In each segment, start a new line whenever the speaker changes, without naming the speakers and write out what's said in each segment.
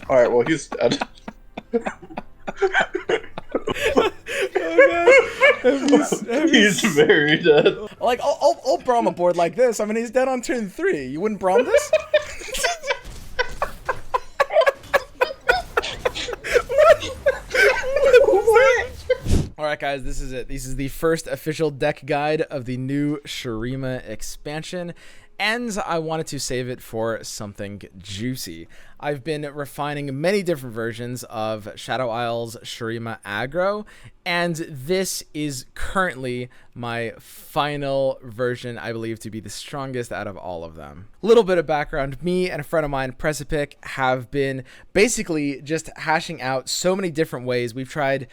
All right, well, he's dead.
Oh god,
He's very dead.
like I'll Braum a board like this. I mean, he's dead on turn 3. You wouldn't Braum this? Alright guys, this is it. This is the first official deck guide of the new Shurima expansion, and I wanted to save it for something juicy. I've been refining many different versions of Shadow Isles Shurima aggro, and this is currently my final version, I believe to be the strongest out of all of them. Little bit of background, me and a friend of mine, Precipic, have been basically just hashing out so many different ways. We've tried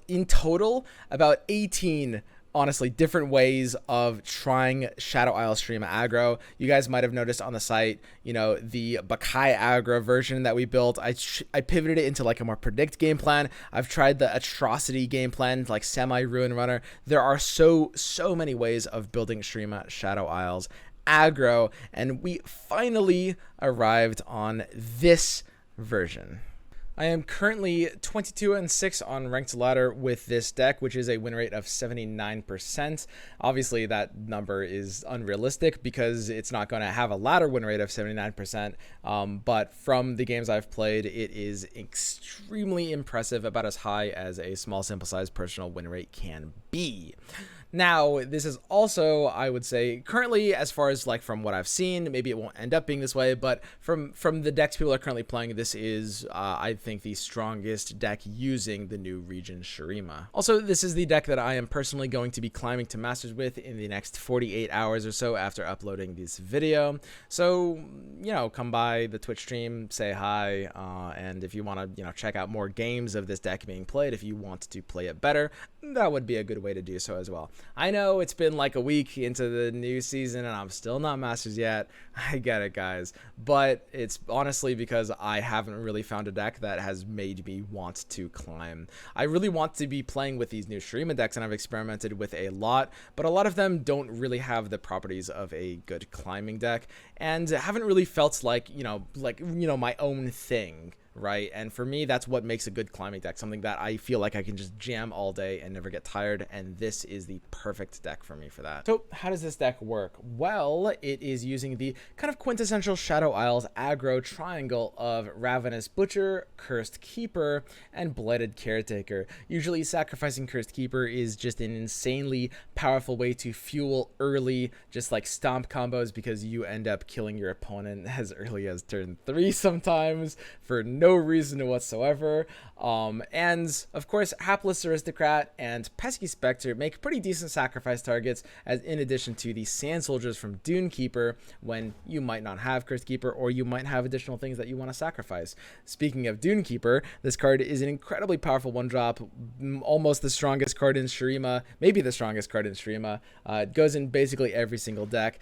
in total, about 18 honestly different ways of trying Shadow Isles Shurima aggro. You guys might have noticed on the site, you know, the Bakai aggro version that we built. I pivoted it into like a more predict game plan. I've tried the atrocity game plan, like semi ruin runner. There are so many ways of building Shurima Shadow Isles aggro, and we finally arrived on this version. I am currently 22-6 on ranked ladder with this deck, which is a win rate of 79%. Obviously, that number is unrealistic because it's not going to have a ladder win rate of 79%. But from the games I've played, it is extremely impressive, about as high as a small sample size personal win rate can be. Now, this is also, I would say, currently, as far as like from what I've seen, maybe it won't end up being this way, but from the decks people are currently playing, this is, I think, the strongest deck using the new region Shurima. Also, this is the deck that I am personally going to be climbing to Masters with in the next 48 hours or so after uploading this video. So, you know, come by the Twitch stream, say hi, and if you want to, you know, check out more games of this deck being played, if you want to play it better, that would be a good way to do so as well. I know it's been like a week into the new season and I'm still not Masters yet. I get it, guys. But it's honestly because I haven't really found a deck that has made me want to climb. I really want to be playing with these new Shurima decks, and I've experimented with a lot, but a lot of them don't really have the properties of a good climbing deck and haven't really felt like, my own thing. Right, and for me, that's what makes a good climbing deck, something that I feel like I can just jam all day and never get tired, and this is the perfect deck for me for that. So how does this deck work? Well, it is using the kind of quintessential Shadow Isles aggro triangle of Ravenous Butcher, Cursed Keeper, and Blighted Caretaker. Usually sacrificing Cursed Keeper is just an insanely powerful way to fuel early, just like stomp combos, because you end up killing your opponent as early as turn 3 sometimes for no reason whatsoever. And of course, Hapless Aristocrat and Pesky Spectre make pretty decent sacrifice targets, as in addition to the Sand Soldiers from Dune Keeper when you might not have Cursed Keeper, or you might have additional things that you want to sacrifice. Speaking of Dune Keeper, this card is an incredibly powerful one-drop, almost the strongest card in Shurima, maybe the strongest card in Shurima. It goes in basically every single deck.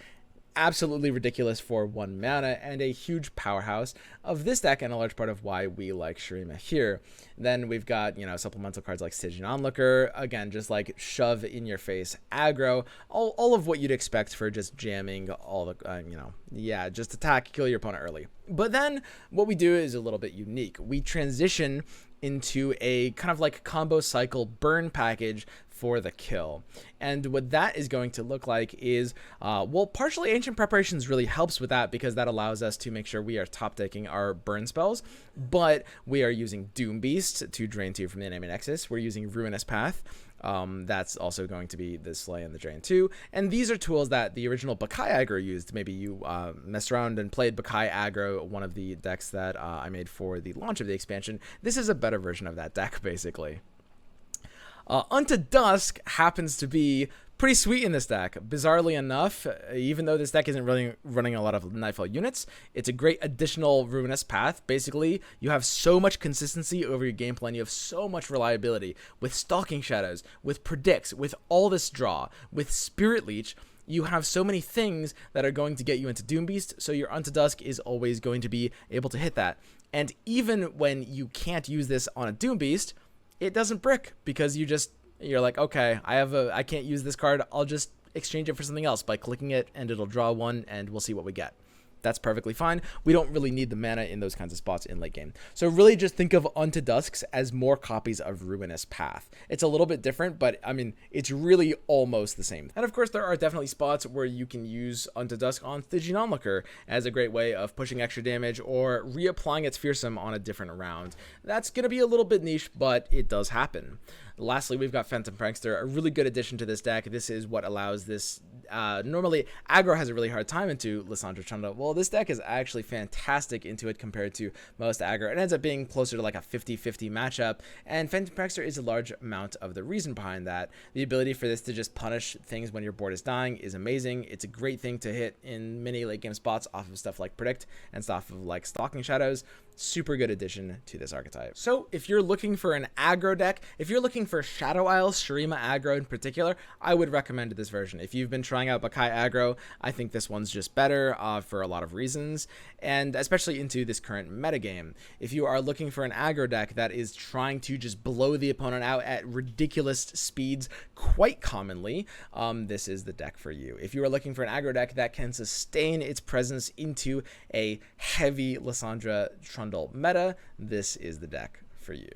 Absolutely ridiculous for 1 mana, and a huge powerhouse of this deck, and a large part of why we like Shurima here. Then we've got, supplemental cards like Stygian Onlooker, again, just like shove in your face aggro, all of what you'd expect for just jamming all the, just attack, kill your opponent early. But then what we do is a little bit unique. We transition into a kind of like combo cycle burn package for the kill. And what that is going to look like is, partially Ancient Preparations really helps with that, because that allows us to make sure we are top decking our burn spells, but we are using Doom Beast to drain 2 from the enemy nexus. We're using Ruinous Path. That's also going to be the Slay and the Drain 2. And these are tools that the original Bakai aggro used. Maybe you messed around and played Bakai aggro, one of the decks that I made for the launch of the expansion. This is a better version of that deck, basically. Unto Dusk happens to be pretty sweet in this deck. Bizarrely enough, even though this deck isn't really running a lot of Nightfall units, it's a great additional Ruinous Path. Basically, you have so much consistency over your game plan. You have so much reliability with Stalking Shadows, with Predicts, with all this draw, with Spirit Leech. You have so many things that are going to get you into Doom Beast, so your Unto Dusk is always going to be able to hit that. And even when you can't use this on a Doom Beast, it doesn't brick, because you're like, okay, I can't use this card. I'll just exchange it for something else by clicking it, and it'll draw 1, and we'll see what we get. that's perfectly fine. We don't really need the mana in those kinds of spots in late game. So really just think of Unto Dusks as more copies of Ruinous Path. It's a little bit different, but I mean, it's really almost the same. And of course, there are definitely spots where you can use Unto Dusk on Stygian Onlooker as a great way of pushing extra damage or reapplying its fearsome on a different round. That's going to be a little bit niche, but it does happen. Lastly, we've got Phantom Prankster, a really good addition to this deck. This is what allows this, normally aggro has a really hard time into Lysandra Trundle. Well, this deck is actually fantastic into it compared to most aggro. It ends up being closer to like a 50-50 matchup, and Phantom Prankster is a large amount of the reason behind that. The ability for this to just punish things when your board is dying is amazing. It's a great thing to hit in many late game spots off of stuff like Predict and stuff of like Stalking Shadows. Super good addition to this archetype. So if you're looking for an aggro deck, if you're looking for Shadow Isles, Shurima aggro in particular, I would recommend this version. If you've been trying out Bakai aggro, I think this one's just better for a lot of reasons, and especially into this current metagame. If you are looking for an aggro deck that is trying to just blow the opponent out at ridiculous speeds quite commonly, this is the deck for you. If you are looking for an aggro deck that can sustain its presence into a heavy Lysandra Trundle meta, this is the deck for you.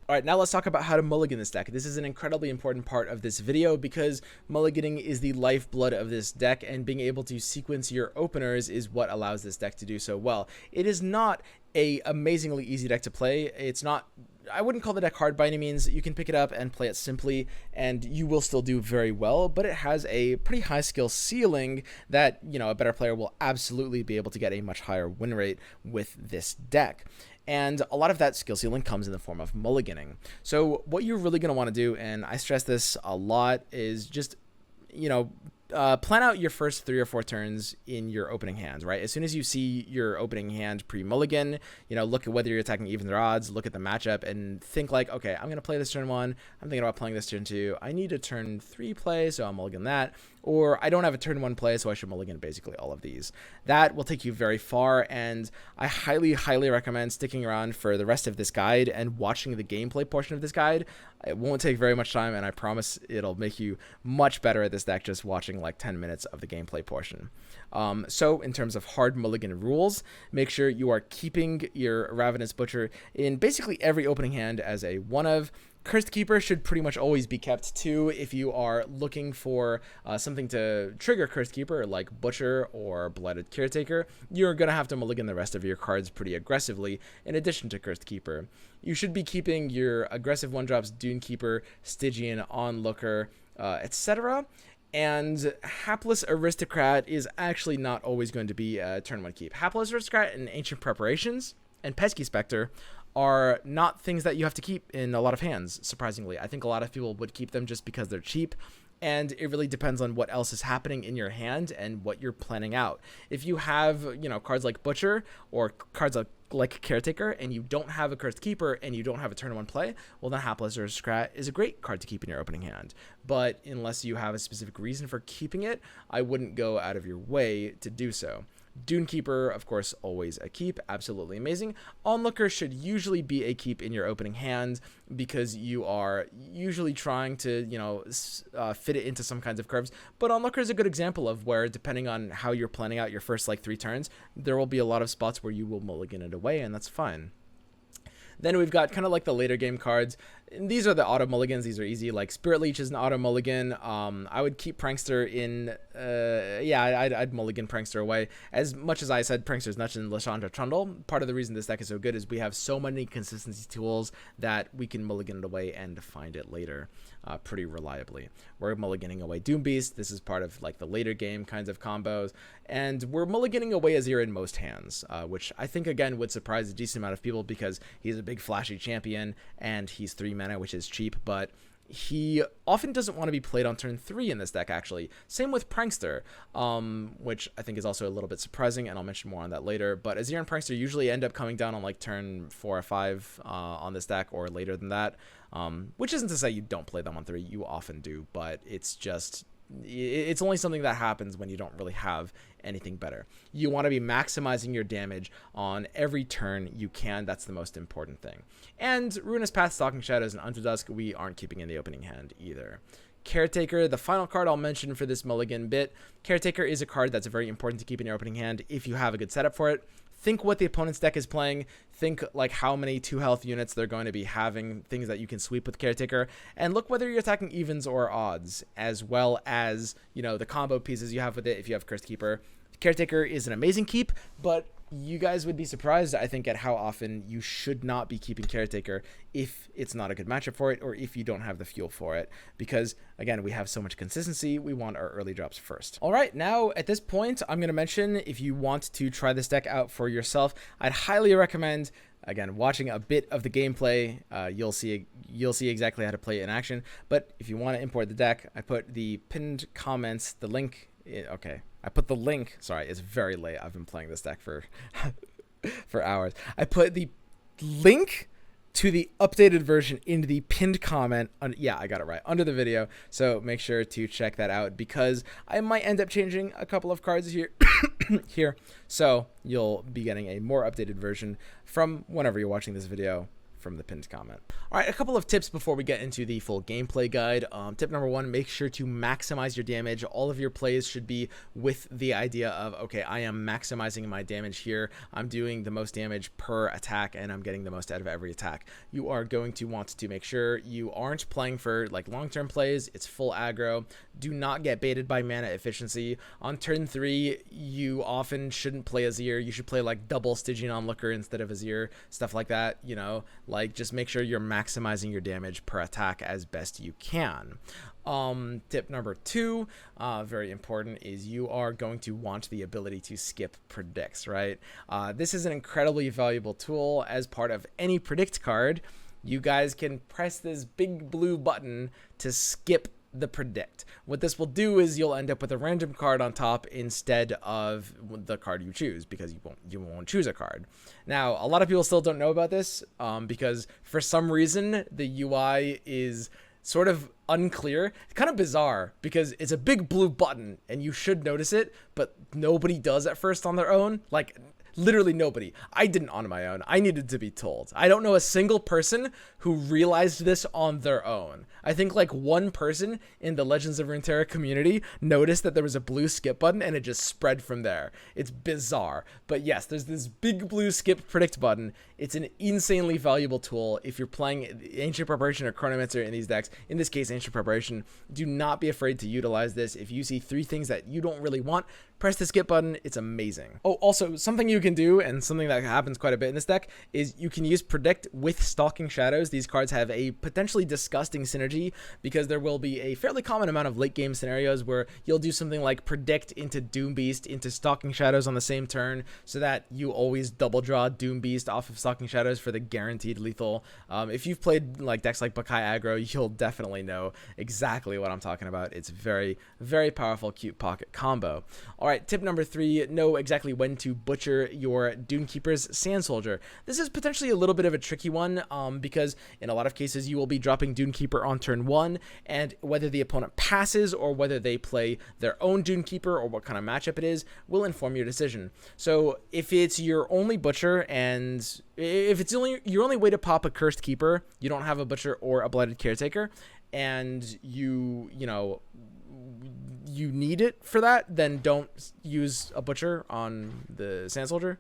All right, now let's talk about how to mulligan this deck. This is an incredibly important part of this video because mulliganing is the lifeblood of this deck, and being able to sequence your openers is what allows this deck to do so well. It is not a amazingly easy deck to play. It's not, I wouldn't call the deck hard by any means. You can pick it up and play it simply and you will still do very well, but it has a pretty high skill ceiling that, you know, a better player will absolutely be able to get a much higher win rate with this deck. And a lot of that skill ceiling comes in the form of mulliganing. So what you're really going to want to do, and I stress this a lot, is just, you know, plan out your first 3 or 4 turns in your opening hand, right? As soon as you see your opening hand pre-mulligan, you know, look at whether you're attacking evens or odds, look at the matchup, and think like, okay, I'm going to play this turn 1. I'm thinking about playing this turn 2. I need a turn 3 play, so I'll mulligan that. Or I don't have a turn 1 play, so I should mulligan basically all of these. That will take you very far, and I highly, highly recommend sticking around for the rest of this guide and watching the gameplay portion of this guide. It won't take very much time, and I promise it'll make you much better at this deck just watching like 10 minutes of the gameplay portion. So in terms of hard mulligan rules, make sure you are keeping your Ravenous Butcher in basically every opening hand as a one of. Cursed Keeper should pretty much always be kept too if you are looking for something to trigger Cursed Keeper like Butcher or Blighted Caretaker. You're going to have to mulligan the rest of your cards pretty aggressively in addition to Cursed Keeper. You should be keeping your aggressive 1-drops Dune Keeper, Stygian, Onlooker, etc. And Hapless Aristocrat is actually not always going to be a turn 1 keep. Hapless Aristocrat and Ancient Preparations and Pesky Spectre are not things that you have to keep in a lot of hands, surprisingly. I think a lot of people would keep them just because they're cheap, and it really depends on what else is happening in your hand and what you're planning out. If you have, you know, cards like Butcher or cards like Caretaker, and you don't have a Cursed Keeper and you don't have a turn 1 play, well then Hapless Aristocrat is a great card to keep in your opening hand. But unless you have a specific reason for keeping it, I wouldn't go out of your way to do so. Dune Keeper, of course, always a keep, absolutely amazing. Onlooker should usually be a keep in your opening hand because you are usually trying to, you know, fit it into some kinds of curves. But Onlooker is a good example of where, depending on how you're planning out your first like 3 turns, there will be a lot of spots where you will mulligan it away, and that's fine. Then we've got kind of like the later game cards. And these are the auto mulligans. These are easy. Like Spirit Leech is an auto mulligan. I would keep Prankster in. I'd mulligan Prankster away. As much as I said Prankster's nuts in Lysandra Trundle, part of the reason this deck is so good is we have so many consistency tools that we can mulligan it away and find it later pretty reliably. We're mulliganing away Doom Beast. This is part of like the later game kinds of combos. And we're mulliganing away Azir in most hands, which I think, again, would surprise a decent amount of people because he's a big flashy champion and he's 3 mana, which is cheap, but he often doesn't want to be played on turn 3 in this deck, actually. Same with Prankster, which I think is also a little bit surprising, and I'll mention more on that later. But Azir and Prankster usually end up coming down on like turn 4 or 5 on this deck, or later than that, which isn't to say you don't play them on 3. You often do, but it's just... it's only something that happens when you don't really have anything better. You want to be maximizing your damage on every turn you can. That's the most important thing. And Ruinous Path, Stalking Shadows, and Unto Dusk, we aren't keeping in the opening hand either. Caretaker, the final card I'll mention for this mulligan bit. Caretaker is a card that's very important to keep in your opening hand if you have a good setup for it. Think what the opponent's deck is playing. Think like how many 2 health units they're going to be having, things that you can sweep with Caretaker, and look whether you're attacking evens or odds, as well as, you know, the combo pieces you have with it if you have Cursed Keeper. Caretaker is an amazing keep, but you guys would be surprised, I think, at how often you should not be keeping Caretaker if it's not a good matchup for it or if you don't have the fuel for it. Because, again, we have so much consistency, we want our early drops first. All right, now at this point, I'm going to mention if you want to try this deck out for yourself, I'd highly recommend, again, watching a bit of the gameplay. You'll see exactly how to play it in action. But if you want to import the deck, I put the pinned comments, the link. Okay, I put the link. Sorry, it's very late. I've been playing this deck for for hours. I put the link to the updated version into the pinned comment. Yeah, I got it right, under the video. So make sure to check that out because I might end up changing a couple of cards here. here. So you'll be getting a more updated version from whenever you're watching this video from the pinned comment. All right, a couple of tips before we get into the full gameplay guide. Tip number 1, make sure to maximize your damage. All of your plays should be with the idea of, okay, I am maximizing my damage here. I'm doing the most damage per attack and I'm getting the most out of every attack. You are going to want to make sure you aren't playing for like long-term plays. It's full aggro. Do not get baited by mana efficiency. On turn 3, you often shouldn't play Azir. You should play like double Stygian Onlooker instead of Azir, stuff like that, you know. Like, just make sure you're maximizing your damage per attack as best you can. Tip number 2, very important, is you are going to want the ability to skip predicts, right? This is an incredibly valuable tool as part of any predict card. You guys can press this big blue button to skip the predict. What this will do is you'll end up with a random card on top instead of the card you choose because you won't choose a card. Now, a lot of people still don't know about this because for some reason the UI is sort of unclear. It's kind of bizarre because it's a big blue button and you should notice it, but nobody does at first on their own. Like, literally nobody. I didn't on my own. I needed to be told. I don't know a single person who realized this on their own. I think like one person in the Legends of Runeterra community noticed that there was a blue skip button and it just spread from there. It's bizarre. But yes, there's this big blue skip predict button. It's an insanely valuable tool if you're playing Ancient Preparation or Chronomancer in these decks. In this case, Ancient Preparation. Do not be afraid to utilize this. If you see 3 things that you don't really want, press the skip button. It's amazing. Oh, also, something you can do, and something that happens quite a bit in this deck, is you can use Predict with Stalking Shadows. These cards have a potentially disgusting synergy because there will be a fairly common amount of late game scenarios where you'll do something like Predict into Doom Beast into Stalking Shadows on the same turn so that you always double draw Doom Beast off of Stalking Shadows for the guaranteed lethal. If you've played like decks like Bukai Aggro, you'll definitely know exactly what I'm talking about. It's very, very powerful, cute pocket combo. All right, tip number 3, know exactly when to butcher your Dunekeeper's Sand Soldier. This is potentially a little bit of a tricky one because in a lot of cases you will be dropping Dunekeeper on turn 1, and whether the opponent passes or whether they play their own Dunekeeper or what kind of matchup it is will inform your decision. So if it's your only butcher and if it's your only way to pop a Cursed Keeper, you don't have a butcher or a Blighted Caretaker, and you need it for that, then don't use a butcher on the Sand Soldier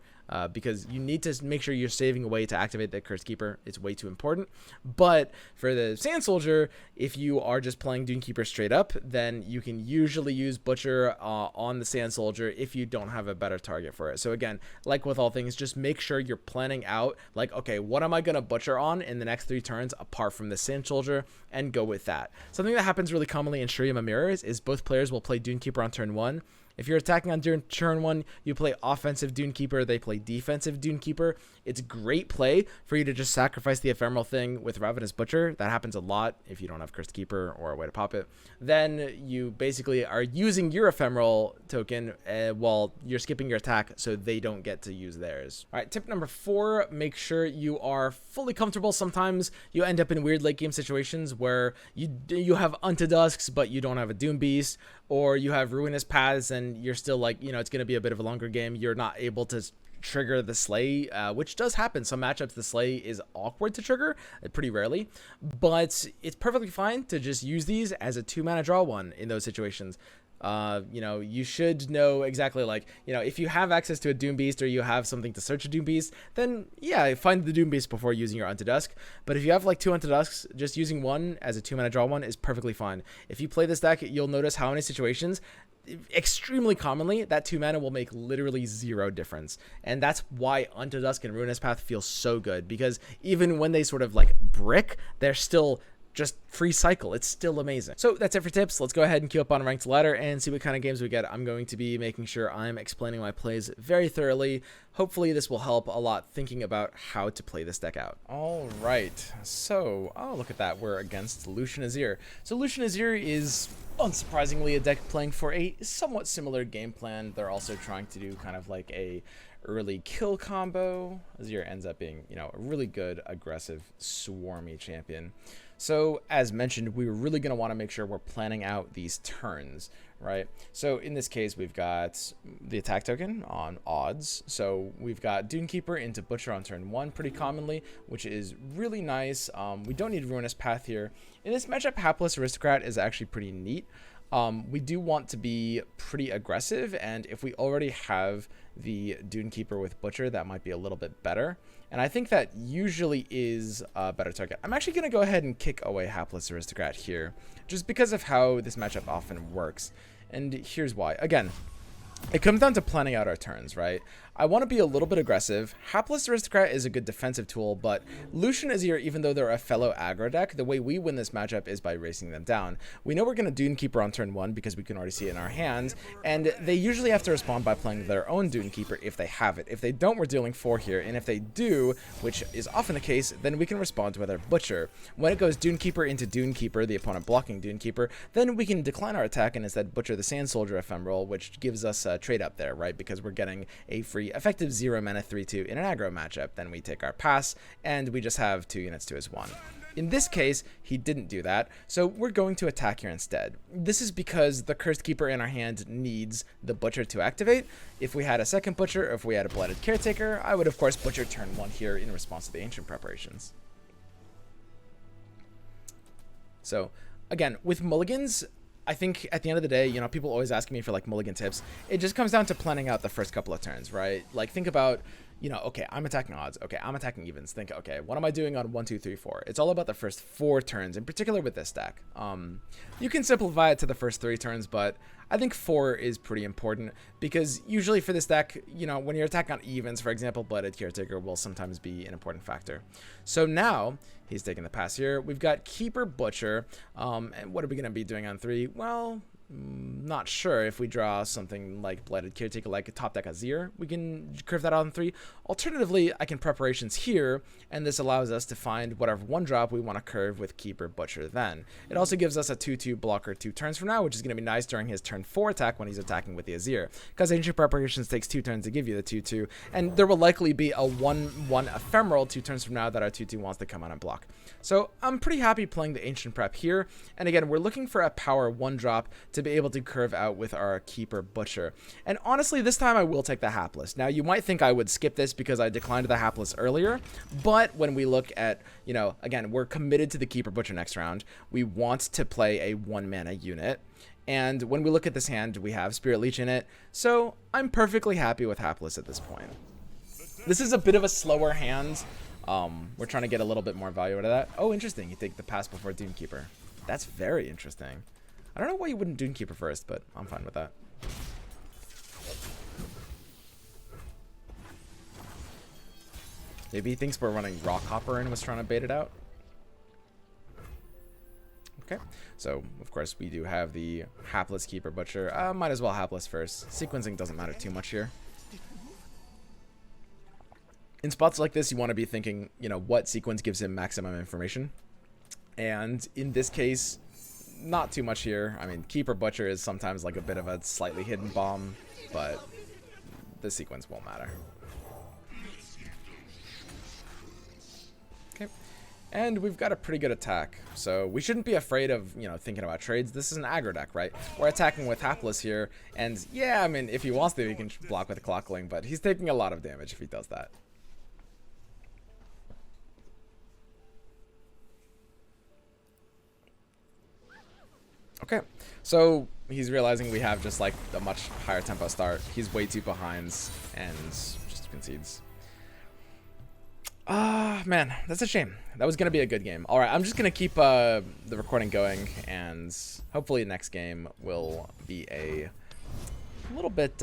because you need to make sure you're saving a way to activate the Cursed Keeper. It's way too important. But for the Sand Soldier, if you are just playing Dunekeeper straight up, then you can usually use Butcher on the Sand Soldier if you don't have a better target for it. So again, like with all things, just make sure you're planning out, like, okay, what am I going to Butcher on in the next 3 turns apart from the Sand Soldier, and go with that. Something that happens really commonly in Shurima Mirrors is both players will play Dunekeeper on turn 1. If you're attacking on turn 1, you play offensive Dunekeeper, they play defensive Dunekeeper. It's great play for you to just sacrifice the ephemeral thing with Ravenous Butcher. That happens a lot if you don't have Cursed Keeper or a way to pop it. Then you basically are using your ephemeral token while you're skipping your attack so they don't get to use theirs. All right, tip number 4, make sure you are fully comfortable. Sometimes you end up in weird late game situations where you have Unto Dusks, but you don't have a Doom Beast, or you have Ruinous Paths and you're still like, you know, it's going to be a bit of a longer game. You're not able to trigger the Slay, which does happen. Some matchups the Slay is awkward to trigger, pretty rarely, but it's perfectly fine to just use these as a 2-mana draw one in those situations. You know, you should know exactly, like, you know, if you have access to a Doom Beast or you have something to search a Doom Beast, then yeah, find the Doom Beast before using your Unto Dusk. But if you have like 2 Unto Dusks, just using one as a 2-mana draw one is perfectly fine. If you play this deck, you'll notice how many situations, extremely commonly, that 2 mana will make literally 0 difference. And that's why Unto Dusk and Ruinous Path feel so good, because even when they sort of like brick, they're still just free cycle. It's still amazing. So that's it for tips. Let's go ahead and queue up on Ranked Ladder and see what kind of games we get. I'm going to be making sure I'm explaining my plays very thoroughly. Hopefully this will help a lot thinking about how to play this deck out. All right, so oh, look at that, we're against Lucian Azir. So Lucian Azir is unsurprisingly a deck playing for a somewhat similar game plan. They're also trying to do kind of like a early kill combo. Azir ends up being, you know, a really good aggressive swarmy champion. So as mentioned, we're really going to want to make sure we're planning out these turns, right? So in this case, we've got the attack token on odds. So we've got Dunekeeper into Butcher on turn 1 pretty commonly, which is really nice. We don't need Ruinous Path here. In this matchup, Hapless Aristocrat is actually pretty neat. We do want to be pretty aggressive, and if we already have the Dunekeeper with Butcher, that might be a little bit better. And I think that usually is a better target. I'm actually going to go ahead and kick away Hapless Aristocrat here, just because of how this matchup often works. And here's why. Again, it comes down to planning out our turns, right? I want to be a little bit aggressive. Hapless Aristocrat is a good defensive tool, but Lucian Azir, even though they're a fellow aggro deck, the way we win this matchup is by racing them down. We know we're going to Dunekeeper on turn 1 because we can already see it in our hands, and they usually have to respond by playing their own Dunekeeper if they have it. If they don't, we're dealing 4 here, and if they do, which is often the case, then we can respond with our Butcher. When it goes Dunekeeper into Dunekeeper, the opponent blocking Dunekeeper, then we can decline our attack and instead Butcher the Sand Soldier Ephemeral, which gives us a trade up there, right? Because we're getting a free effective 0 mana 3/2 in an aggro matchup. Then we take our pass and we just have 2 units to his 1. In this case, he didn't do that, so we're going to attack here instead. This is because the Cursed Keeper in our hand needs the Butcher to activate. If we had a second Butcher, or if we had a Blighted Caretaker, I would of course Butcher turn 1 here in response to the Ancient Preparations. So again, with mulligans, I think at the end of the day, you know, people always ask me for like mulligan tips. It just comes down to planning out the first couple of turns, right? Like think about, you know, okay, I'm attacking odds. Okay, I'm attacking evens. Think, okay, what am I doing on 1, 2, 3, 4? It's all about the first 4 turns, in particular with this deck. You can simplify it to the first 3 turns, but I think 4 is pretty important because usually for this deck, you know, when you're attacking on evens, for example, Blighted Caretaker will sometimes be an important factor. So now he's taking the pass here. We've got Keeper Butcher. And what are we going to be doing on 3? Well, not sure. If we draw something like Blighted Caretaker, like a top deck Azir, we can curve that out on 3. Alternatively, I can preparations here, and this allows us to find whatever 1-drop we want to curve with Keeper Butcher then. It also gives us a 2/2 blocker 2 turns from now, which is going to be nice during his turn 4 attack when he's attacking with the Azir, because Ancient Preparations takes 2 turns to give you the 2/2, and there will likely be a 1/1 ephemeral 2 turns from now that our 2/2 wants to come out and block. So I'm pretty happy playing the Ancient Prep here, and again, we're looking for a power 1-drop to be able to curve out with our Keeper Butcher. And honestly, this time I will take the Hapless. Now, you might think I would skip this because I declined the Hapless earlier, but when we look at, you know, again, we're committed to the Keeper Butcher next round. We want to play a 1-mana unit. And when we look at this hand, we have Spirit Leech in it, so I'm perfectly happy with Hapless at this point. This is a bit of a slower hand. We're trying to get a little bit more value out of that. Oh, interesting. You take the pass before Dunekeeper. That's very interesting. I don't know why you wouldn't Dunekeeper first, but I'm fine with that. Maybe he thinks we're running Rockhopper and was trying to bait it out. Okay, so of course we do have the Hapless Keeper Butcher. Might as well Hapless first. Sequencing doesn't matter too much here. In spots like this, you want to be thinking, you know, what sequence gives him maximum information. And in this case, not too much here. I mean, Keeper Butcher is sometimes like a bit of a slightly hidden bomb, but the sequence won't matter. Okay. And we've got a pretty good attack, so we shouldn't be afraid of, you know, thinking about trades. This is an aggro deck, right? We're attacking with Hapless here, and yeah, I mean, if he wants to, he can block with Clockling, but he's taking a lot of damage if he does that. Okay, so he's realizing we have just like a much higher tempo start. He's way too behind and just concedes. Man, that's a shame. That was going to be a good game. All right, I'm just going to keep the recording going, and hopefully next game will be a little bit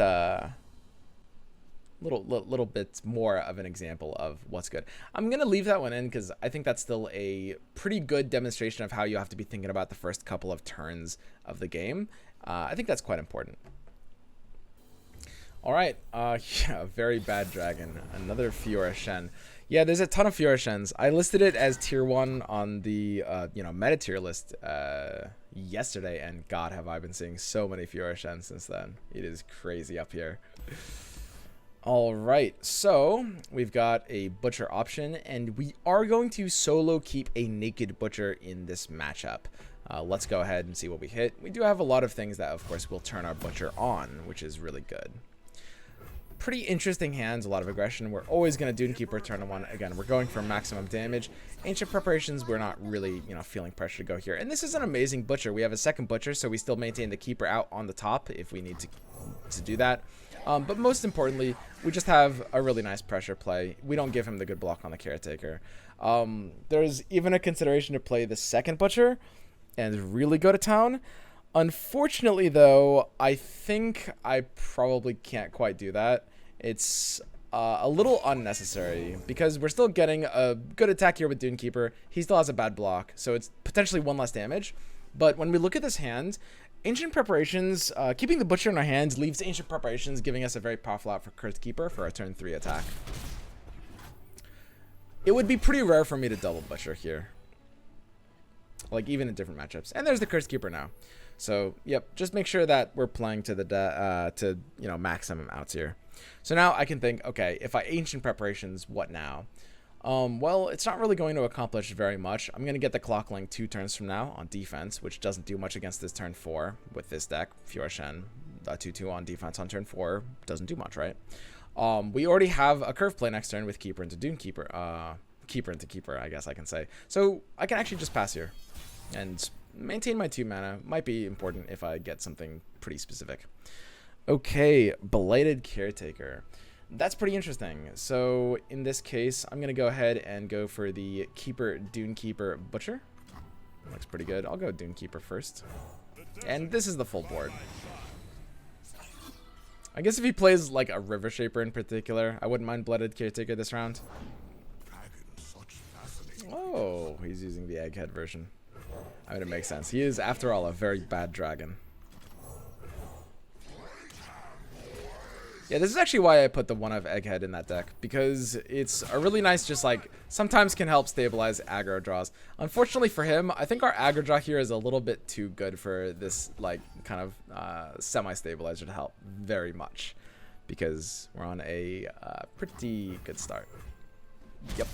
little bit more of an example of what's good. I'm going to leave that one in because I think that's still a pretty good demonstration of how you have to be thinking about the first couple of turns of the game. I think that's quite important. All right, yeah, very bad dragon. Another Fiora Shen. Yeah, there's a ton of Fiora Shens. I listed it as tier 1 on the meta tier list yesterday, and God, have I been seeing so many Fiora Shens since then. It is crazy up here. All right, so we've got a butcher option, and we are going to solo keep a naked butcher in this matchup. Let's go ahead and see what we hit. We do have a lot of things that, of course, will turn our butcher on, which is really good. Pretty interesting hands, a lot of aggression. We're always going to Dunekeeper turn on 1. Again, we're going for maximum damage. Ancient Preparations, we're not really, feeling pressure to go here. And this is an amazing butcher. We have a second butcher, so we still maintain the keeper out on the top if we need to do that. But most importantly, we just have a really nice pressure play. We don't give him the good block on the Caretaker. There's even a consideration to play the second butcher and really go to town. Unfortunately, though, I think I probably can't quite do that. It's a little unnecessary because we're still getting a good attack here with Dunekeeper. He still has a bad block, so it's potentially 1 less damage. But when we look at this hand, Ancient Preparations, keeping the Butcher in our hands leaves Ancient Preparations giving us a very powerful out for Caretaker for our turn 3 attack. It would be pretty rare for me to double Butcher here, like even in different matchups. And there's the Caretaker now. So, yep, just make sure that we're playing to the maximum outs here. So now I can think, okay, if I Ancient Preparations, what now? Well, it's not really going to accomplish very much. I'm going to get the Clockling 2 turns from now on defense, which doesn't do much against this turn 4 with this deck. Fiora Shen, 2-2 on defense on turn 4 doesn't do much, right? We already have a curve play next turn with Keeper into Dunekeeper. Keeper into Keeper, I guess I can say. So I can actually just pass here and maintain my 2 mana. Might be important if I get something pretty specific. Okay, Belated Caretaker. That's pretty interesting. So in this case, I'm going to go ahead and go for the Keeper Dunekeeper Butcher. Looks pretty good. I'll go Dunekeeper first. And this is the full board. I guess if he plays like a River Shaper in particular, I wouldn't mind Belated Caretaker this round. Oh, he's using the Egghead version. I mean, it makes sense. He is, after all, a very bad dragon. Yeah, this is actually why I put the 1-of Egghead in that deck, because it's a really nice, just like, sometimes can help stabilize aggro draws. Unfortunately for him, I think our aggro draw here is a little bit too good for this, like, kind of semi-stabilizer to help very much, because we're on a pretty good start. Yep.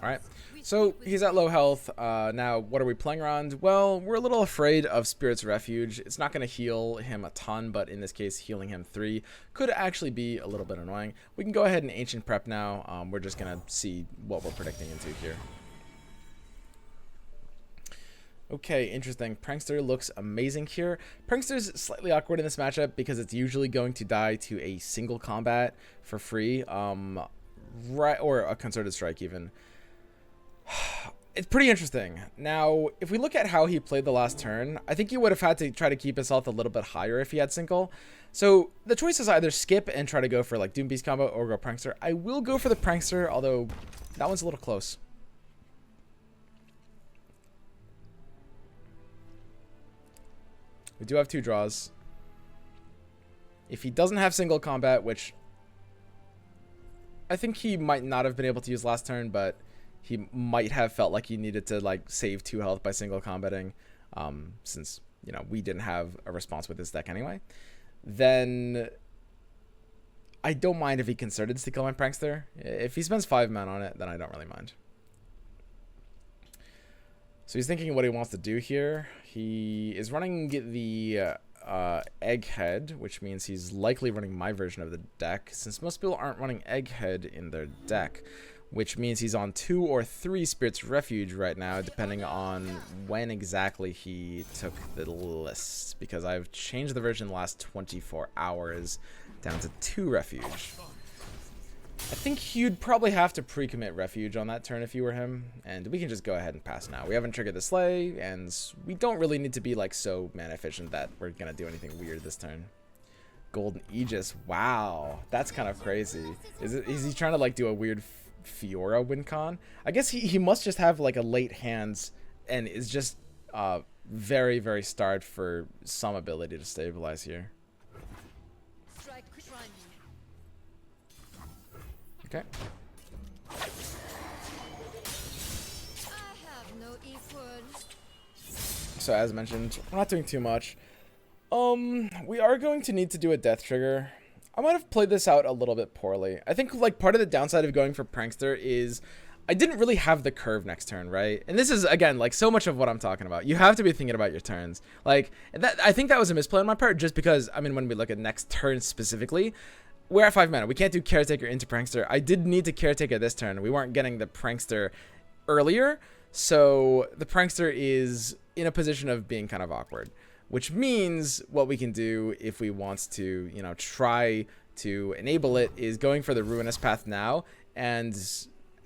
Alright, so he's at low health. Now, what are we playing around? Well, we're a little afraid of Spirit's Refuge. It's not going to heal him a ton, but in this case, healing him 3 could actually be a little bit annoying. We can go ahead and Ancient Prep now. We're just going to see what we're predicting into here. Okay, interesting. Prankster looks amazing here. Prankster's slightly awkward in this matchup because it's usually going to die to a single combat for free, right, or a Concerted Strike even. It's pretty interesting. Now, if we look at how he played the last turn, I think he would have had to try to keep his health a little bit higher if he had Single. So the choice is either skip and try to go for like Doom Beast combo or go Prankster. I will go for the Prankster, although that one's a little close. We do have 2 draws. If he doesn't have single combat, which I think he might not have been able to use last turn, but he might have felt like he needed to like save 2 health by single combating. since, you know, we didn't have a response with this deck anyway, then I don't mind if he concerted to kill my Prankster. If he spends 5 mana on it, then I don't really mind. So he's thinking what he wants to do here. He is running the Egghead, which means he's likely running my version of the deck, since most people aren't running Egghead in their deck, which means he's on 2 or 3 Spirit's Refuge right now, depending on when exactly he took the list, because I've changed the version in the last 24 hours down to 2 Refuge. I think he'd probably have to pre-commit Refuge on that turn if you were him, and we can just go ahead and pass now. We haven't triggered the Slay, and we don't really need to be like so mana efficient that we're gonna do anything weird this turn. Golden Aegis, wow, that's kind of crazy. Is he trying to like do a weird Fiora win con? I guess he must just have like a late hands and is just very, very starved for some ability to stabilize here. Okay. So as mentioned, we're not doing too much. We are going to need to do a death trigger. I might have played this out a little bit poorly. I think like part of the downside of going for Prankster is I didn't really have the curve next turn, right? And this is, again, like so much of what I'm talking about. You have to be thinking about your turns. Like, that, I think that was a misplay on my part just because, I mean, when we look at next turn specifically, we're at 5 mana. We can't do Caretaker into Prankster. I did need to Caretaker this turn. We weren't getting the Prankster earlier, so the Prankster is in a position of being kind of awkward, which means what we can do if we want to, you know, try to enable it is going for the Ruinous path now and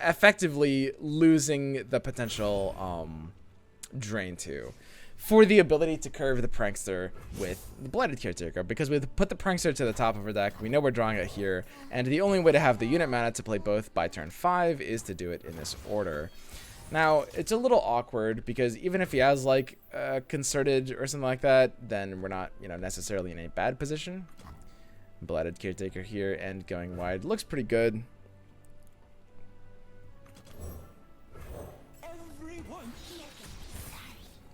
effectively losing the potential drain too, for the ability to curve the Prankster with the Blighted Caretaker, because we've put the Prankster to the top of our deck, we know we're drawing it here, and the only way to have the unit mana to play both by turn 5 is to do it in this order. Now, it's a little awkward, because even if he has, like, Concerted or something like that, then we're not, you know, necessarily in a bad position. Blighted Caretaker here, and going wide looks pretty good.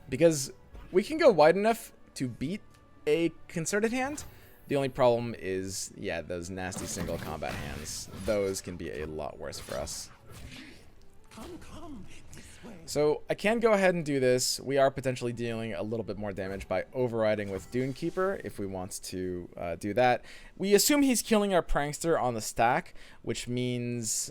Because we can go wide enough to beat a Concerted hand. The only problem is, yeah, those nasty single combat hands. Those can be a lot worse for us. So I can go ahead and do this. We are potentially dealing a little bit more damage by overriding with Dunekeeper if we want to do that. We assume he's killing our Prankster on the stack, which means,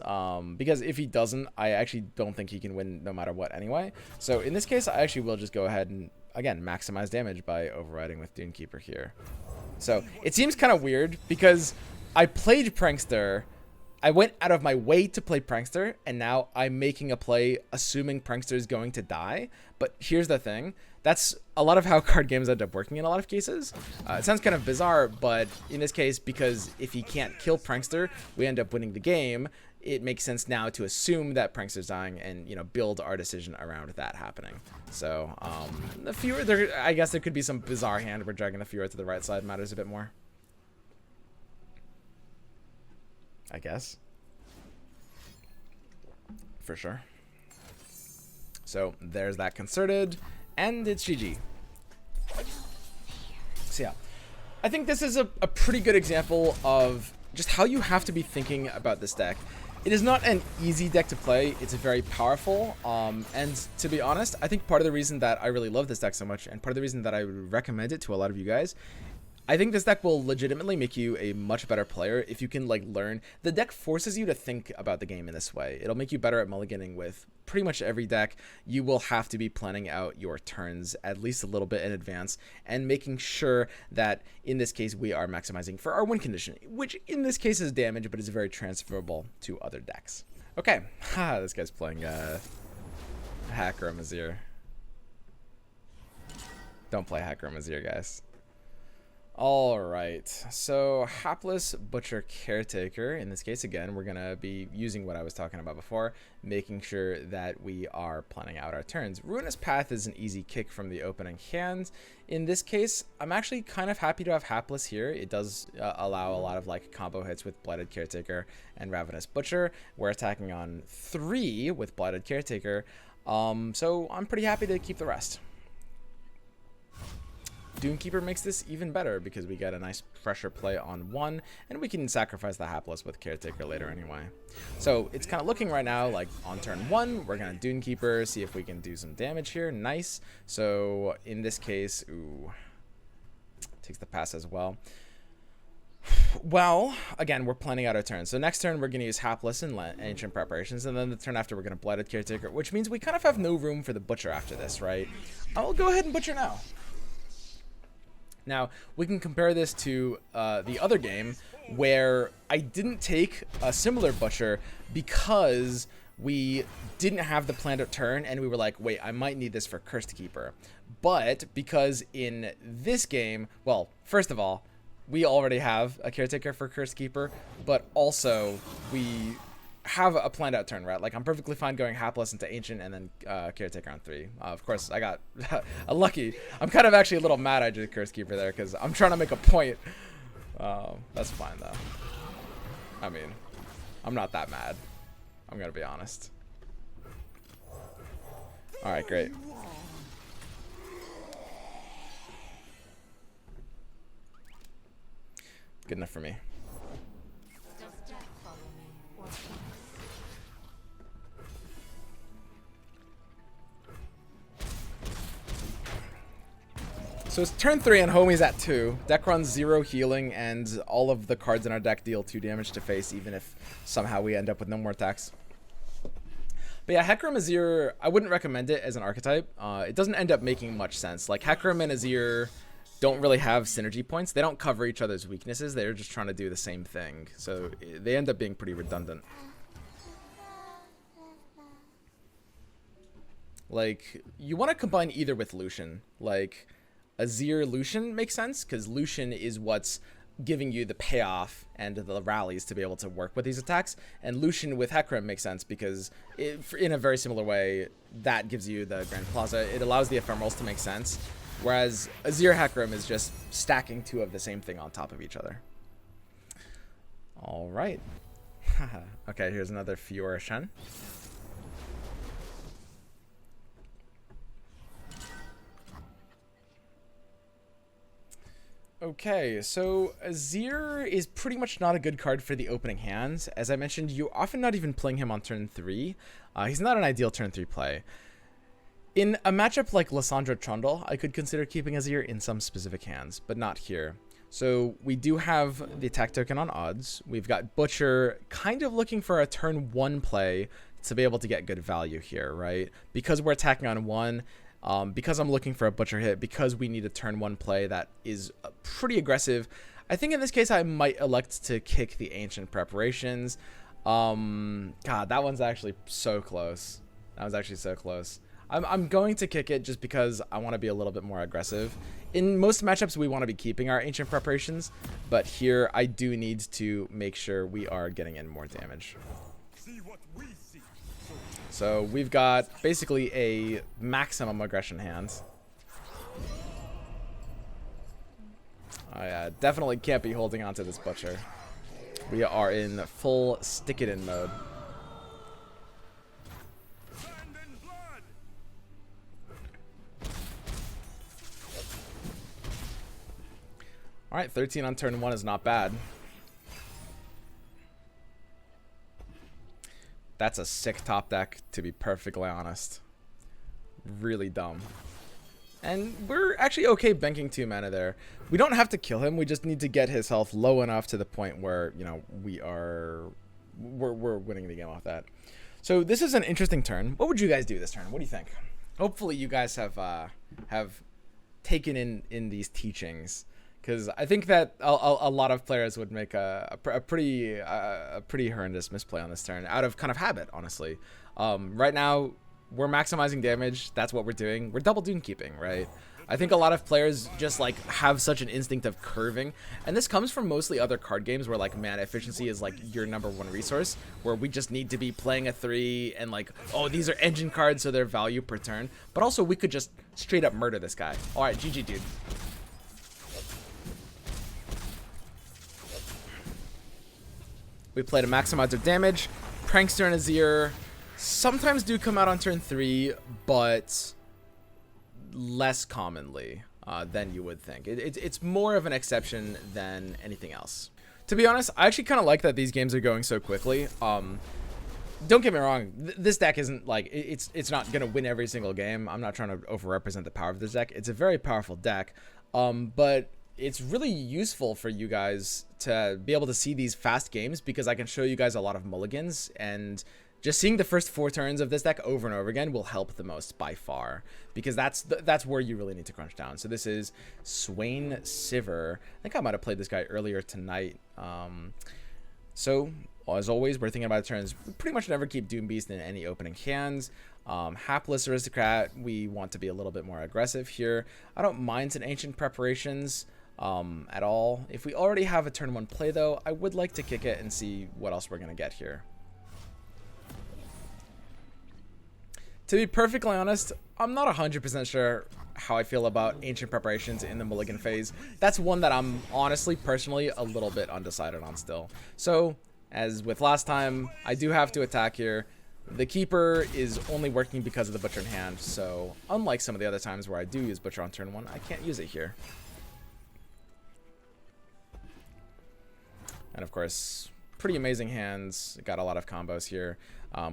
because if he doesn't, I actually don't think he can win no matter what anyway. So in this case, I actually will just go ahead and, again, maximize damage by overriding with Dunekeeper here. So it seems kind of weird because I played Prankster, I went out of my way to play Prankster, and now I'm making a play assuming Prankster is going to die. But here's the thing. That's a lot of how card games end up working in a lot of cases. It sounds kind of bizarre, but in this case, because if he can't kill Prankster, we end up winning the game, it makes sense now to assume that Prankster's dying and, you know, build our decision around that happening. So, the Fiora, I guess there could be some bizarre hand where dragging the Fiora to the right side matters a bit more. I guess. For sure. So there's that Concerted, and it's GG. So yeah, I think this is a pretty good example of just how you have to be thinking about this deck. It is not an easy deck to play. It's very powerful, and to be honest, I think part of the reason that I really love this deck so much, and part of the reason that I would recommend it to a lot of you guys, I think this deck will legitimately make you a much better player if you can, like, learn. The deck forces you to think about the game in this way. It'll make you better at mulliganing with pretty much every deck. You will have to be planning out your turns at least a little bit in advance and making sure that, in this case, we are maximizing for our win condition, which in this case is damage, but is very transferable to other decks. Okay, this guy's playing Hacker Azir. Don't play Hacker Azir, guys. Alright, so Hapless Butcher Caretaker. In this case, again, we're going to be using what I was talking about before, making sure that we are planning out our turns. Ruinous Path is an easy kick from the opening hand. In this case, I'm actually kind of happy to have Hapless here. It does allow a lot of, like, combo hits with Blighted Caretaker and Ravenous Butcher. We're attacking on 3 with Blighted Caretaker, so I'm pretty happy to keep the rest. Doomkeeper makes this even better because we get a nice fresher play on 1, and we can sacrifice the Hapless with Caretaker later anyway. So it's kind of looking right now like on turn 1, we're going to Doomkeeper, see if we can do some damage here. Nice. So in this case, ooh, takes the pass as well. Well, again, we're planning out our turn. So next turn, we're going to use Hapless and Ancient Preparations, and then the turn after, we're going to Blighted Caretaker, which means we kind of have no room for the Butcher after this, right? I'll go ahead and Butcher now. Now, we can compare this to the other game, where I didn't take a similar Butcher because we didn't have the planned out turn, and we were like, wait, I might need this for Cursed Keeper. But because in this game, well, first of all, we already have a Caretaker for Cursed Keeper, but also we have a planned out turn, right? Like, I'm perfectly fine going Hapless into Ancient and then Caretaker on 3. Of course, I got lucky. I'm kind of actually a little mad I did Cursed Keeper there because I'm trying to make a point. That's fine, though. I mean, I'm not that mad. I'm going to be honest. All right, great. Good enough for me. So it's turn 3 and Homie's at 2. Deck runs 0 healing, and all of the cards in our deck deal 2 damage to face, even if somehow we end up with no more attacks. But yeah, Hecarim Azir, I wouldn't recommend it as an archetype. It doesn't end up making much sense. Like, Hecarim and Azir don't really have synergy points. They don't cover each other's weaknesses. They're just trying to do the same thing. So they end up being pretty redundant. Like, you want to combine either with Lucian. Like, Azir Lucian makes sense because Lucian is what's giving you the payoff and the rallies to be able to work with these attacks. And Lucian with Hecarim makes sense because in a very similar way, that gives you the Grand Plaza. It allows the ephemerals to make sense. Whereas Azir Hecarim is just stacking 2 of the same thing on top of each other. All right. Okay, here's another Fiora Shen. Okay, so Azir is pretty much not a good card for the opening hands. As I mentioned, you're often not even playing him on turn 3. He's not an ideal turn 3 play. In a matchup like Lissandra Trundle, I could consider keeping Azir in some specific hands, but not here. So we do have the attack token on odds. We've got Butcher kind of looking for a turn 1 play to be able to get good value here, right? Because we're attacking on 1, because I'm looking for a Butcher hit, because we need a turn 1 play that is pretty aggressive. I think in this case I might elect to kick the Ancient Preparations. God, that one's actually so close. That was actually so close. I'm going to kick it just because I want to be a little bit more aggressive. In most matchups, we want to be keeping our Ancient Preparations, but here I do need to make sure we are getting in more damage. So we've got basically a maximum aggression hand. I definitely can't be holding on to this Butcher. We are in full stick-it-in mode. Alright, 13 on turn 1 is not bad. That's a sick top deck, to be perfectly honest. Really dumb. And we're actually okay banking 2 mana there. We don't have to kill him, we just need to get his health low enough to the point where, you know, we're winning the game off that. So this is an interesting turn. What would you guys do this turn? What do you think? Hopefully you guys have taken in these teachings. Because I think that a lot of players would make a pretty horrendous misplay on this turn out of kind of habit, honestly. Right now, we're maximizing damage. That's what we're doing. We're double Doom keeping, right? I think a lot of players just like have such an instinct of curving, and this comes from mostly other card games where like mana efficiency is like your #1 resource, where we just need to be playing a 3 and like, oh, these are engine cards, so they're value per turn. But also we could just straight up murder this guy. All right, GG, dude. We played a maximizer of damage. Prankster and Azir sometimes do come out on turn 3, but less commonly. than you would think. It's more of an exception than anything else. To be honest, I actually kind of like that these games are going so quickly. Don't get me wrong, this deck isn't like, it's not going to win every single game. I'm not trying to overrepresent the power of this deck. It's a very powerful deck, but it's really useful for you guys to be able to see these fast games because I can show you guys a lot of mulligans, and just seeing the first 4 turns of this deck over and over again will help the most by far, because that's where you really need to crunch down. So this is Swain Sivir. I think I might have played this guy earlier tonight. So as always, we're thinking about turns. We pretty much never keep Doom Beast in any opening hands. Hapless Aristocrat, we want to be a little bit more aggressive here. I don't mind some Ancient Preparations at all. If we already have a turn 1 play though, I would like to kick it and see what else we're going to get here. To be perfectly honest, I'm not 100% sure how I feel about Ancient Preparations in the mulligan phase. That's one that I'm honestly, personally, a little bit undecided on still. So, as with last time, I do have to attack here. The Keeper is only working because of the Butcher in hand, so unlike some of the other times where I do use Butcher on turn 1, I can't use it here. And of course, pretty amazing hands. Got a lot of combos here.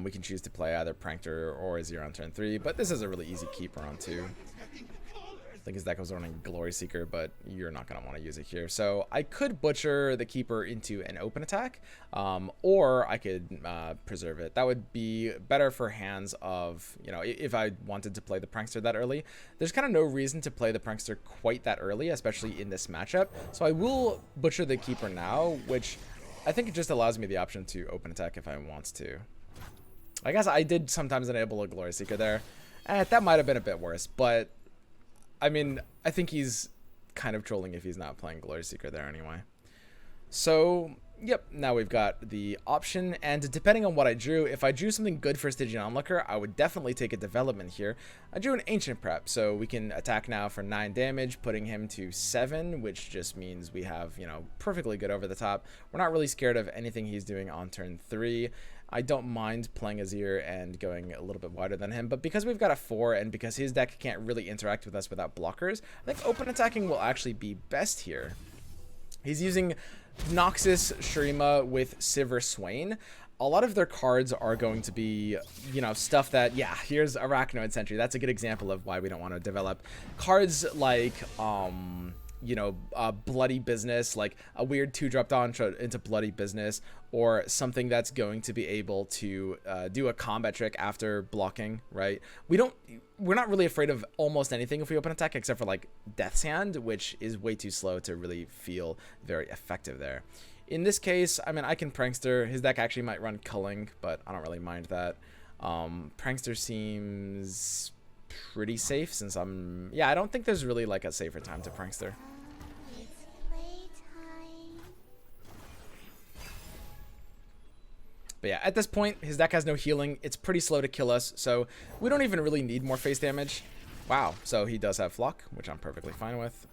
We can choose to play either Prankster or Azir on turn 3, but this is a really easy keeper on 2. I think his deck was running Glory Seeker, but you're not going to want to use it here. So I could Butcher the Keeper into an open attack, or I could preserve it. That would be better for hands of, you know, if I wanted to play the Prankster that early. There's kind of no reason to play the Prankster quite that early, especially in this matchup. So I will Butcher the Keeper now, which I think it just allows me the option to open attack if I want to. I guess I did sometimes enable a Glory Seeker there. That might have been a bit worse, but I mean, I think he's kind of trolling if he's not playing Glory Seeker there anyway. So, yep, now we've got the option, and depending on what I drew, if I drew something good for Stygian Onlooker, I would definitely take a development here. I drew an Ancient Prep, so we can attack now for 9 damage, putting him to 7, which just means we have, you know, perfectly good over the top. We're not really scared of anything he's doing on turn 3. I don't mind playing Azir and going a little bit wider than him, but because we've got a 4 and because his deck can't really interact with us without blockers, I think open attacking will actually be best here. He's using Noxus Shurima with Sivir Swain. A lot of their cards are going to be, you know, stuff that, yeah, here's Arachnoid Sentry. That's a good example of why we don't want to develop. Cards like, you know, Bloody Business, like a weird 2-drop down into Bloody Business, or something that's going to be able to do a combat trick after blocking, right? We're not really afraid of almost anything if we open attack, except for like Death's Hand, which is way too slow to really feel very effective there. In this case, I mean, I can Prankster. His deck actually might run Culling, but I don't really mind that. Prankster seems pretty safe since yeah, I don't think there's really like a safer time to Prankster. But yeah, at this point, his deck has no healing. It's pretty slow to kill us, so we don't even really need more face damage. Wow, so he does have Flock, which I'm perfectly fine with.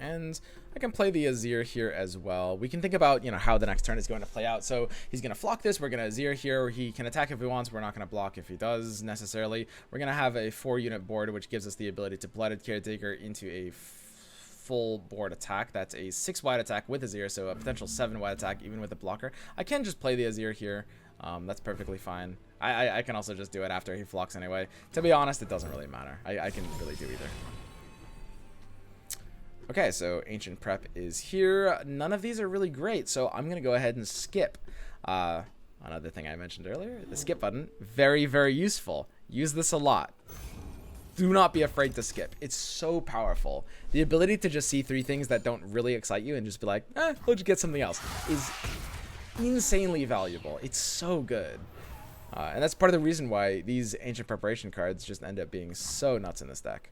And I can play the Azir here as well. We can think about, you know, how the next turn is going to play out. So he's going to Flock this. We're going to Azir here. He can attack if he wants. We're not going to block if he does necessarily. We're going to have a 4-unit board, which gives us the ability to Blooded Caretaker into a full board attack. That's a 6-wide attack with Azir, so a potential 7-wide attack even with a blocker. I can just play the Azir here. That's perfectly fine. I can also just do it after he flocks anyway. To be honest, it doesn't really matter. I can really do either. Okay, so Ancient Prep is here. None of these are really great, so I'm going to go ahead and skip. Another thing I mentioned earlier, the skip button, very, very useful. Use this a lot. Do not be afraid to skip. It's so powerful. The ability to just see 3 things that don't really excite you and just be like, we'll just get something else, is insanely valuable. It's so good. And that's part of the reason why these Ancient Preparation cards just end up being so nuts in this deck.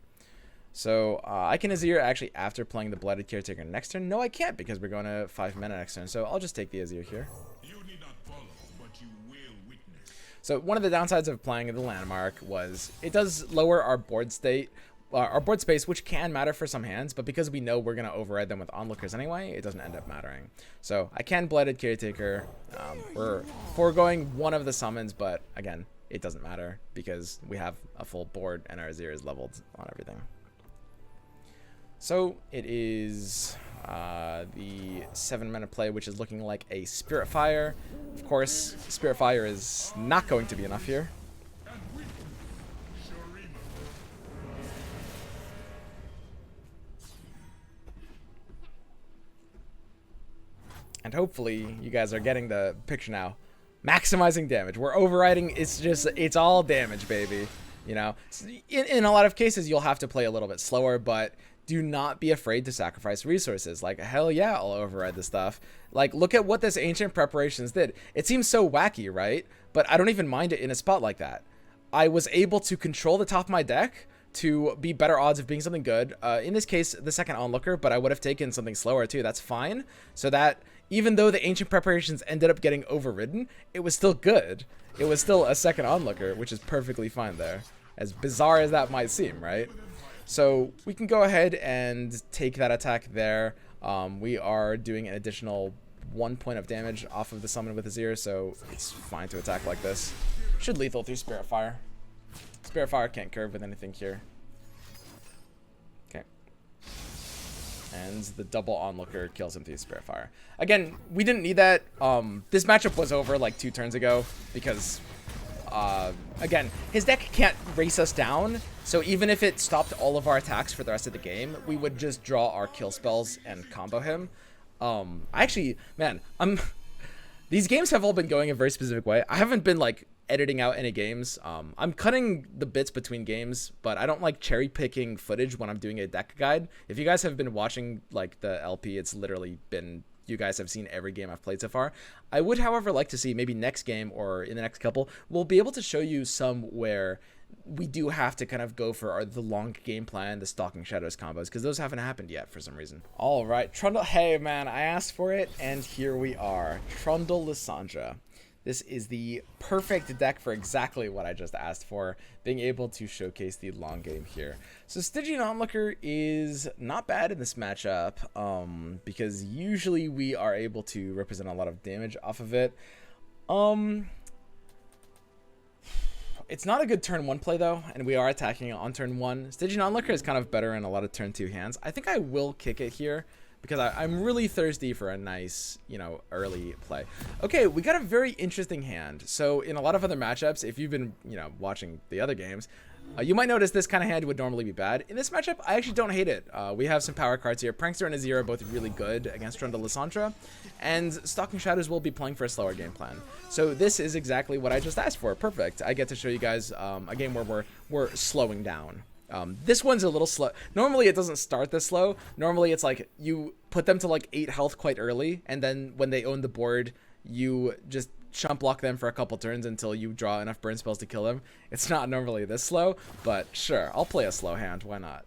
So I can Azir actually after playing the Blooded Caretaker next turn. No, I can't because we're going to 5-mana next turn. So I'll just take the Azir here. So one of the downsides of playing the Landmark was it does lower our board state, our board space, which can matter for some hands, but because we know we're going to override them with onlookers anyway, it doesn't end up mattering. So I can Blooded Caretaker. We're foregoing one of the summons, but again, it doesn't matter because we have a full board and our Azir is leveled on everything. So it is the 7-mana play, which is looking like a Spirit Fire. Of course, Spirit Fire is not going to be enough here. And hopefully you guys are getting the picture now. Maximizing damage. We're overriding. It's all damage, baby. You know, in a lot of cases, you'll have to play a little bit slower, but do not be afraid to sacrifice resources. Like, hell yeah, I'll override this stuff. Like, look at what this Ancient Preparations did. It seems so wacky, right? But I don't even mind it in a spot like that. I was able to control the top of my deck to be better odds of being something good. In this case, the second onlooker, but I would have taken something slower too. That's fine. So that even though the Ancient Preparations ended up getting overridden, it was still good. It was still a second onlooker, which is perfectly fine there. As bizarre as that might seem, right? So we can go ahead and take that attack there. We are doing an additional 1 point of damage off of the summon with Azir, so it's fine to attack like this. Should lethal through Spirit Fire. Spirit Fire can't curve with anything here. Okay. And the double onlooker kills him through Spirit Fire. Again, we didn't need that. This matchup was over like 2 turns ago because again, his deck can't race us down, so even if it stopped all of our attacks for the rest of the game, we would just draw our kill spells and combo him. Actually, man, these games have all been going a very specific way. I haven't been like editing out any games. I'm cutting the bits between games, but I don't like cherry picking footage when I'm doing a deck guide. If you guys have been watching like the LP, it's literally been, you guys have seen every game I've played so far. I would, however, like to see maybe next game or in the next couple, we'll be able to show you some where we do have to kind of go for the long game plan, the Stalking Shadows combos, because those haven't happened yet for some reason. All right, Trundle. Hey, man, I asked for it, and here we are. Trundle Lysandra. This is the perfect deck for exactly what I just asked for, being able to showcase the long game here. So Stygian Onlooker is not bad in this matchup, because usually we are able to represent a lot of damage off of it. It's not a good turn 1 play though, and we are attacking it on turn 1. Stygian Onlooker is kind of better in a lot of turn 2 hands. I think I will kick it here, because I'm really thirsty for a nice, you know, early play. Okay, we got a very interesting hand. So in a lot of other matchups, if you've been, you know, watching the other games, you might notice this kind of hand would normally be bad. In this matchup, I actually don't hate it. We have some power cards here. Prankster and Azir are both really good against Trundle Lysandra, and Stalking Shadows will be playing for a slower game plan. So this is exactly what I just asked for. Perfect. I get to show you guys a game where we're slowing down. This one's a little slow. Normally it doesn't start this slow. Normally it's like you put them to like 8 health quite early, and then when they own the board, you just chump block them for a couple turns until you draw enough burn spells to kill them. It's not normally this slow, but sure, I'll play a slow hand. Why not?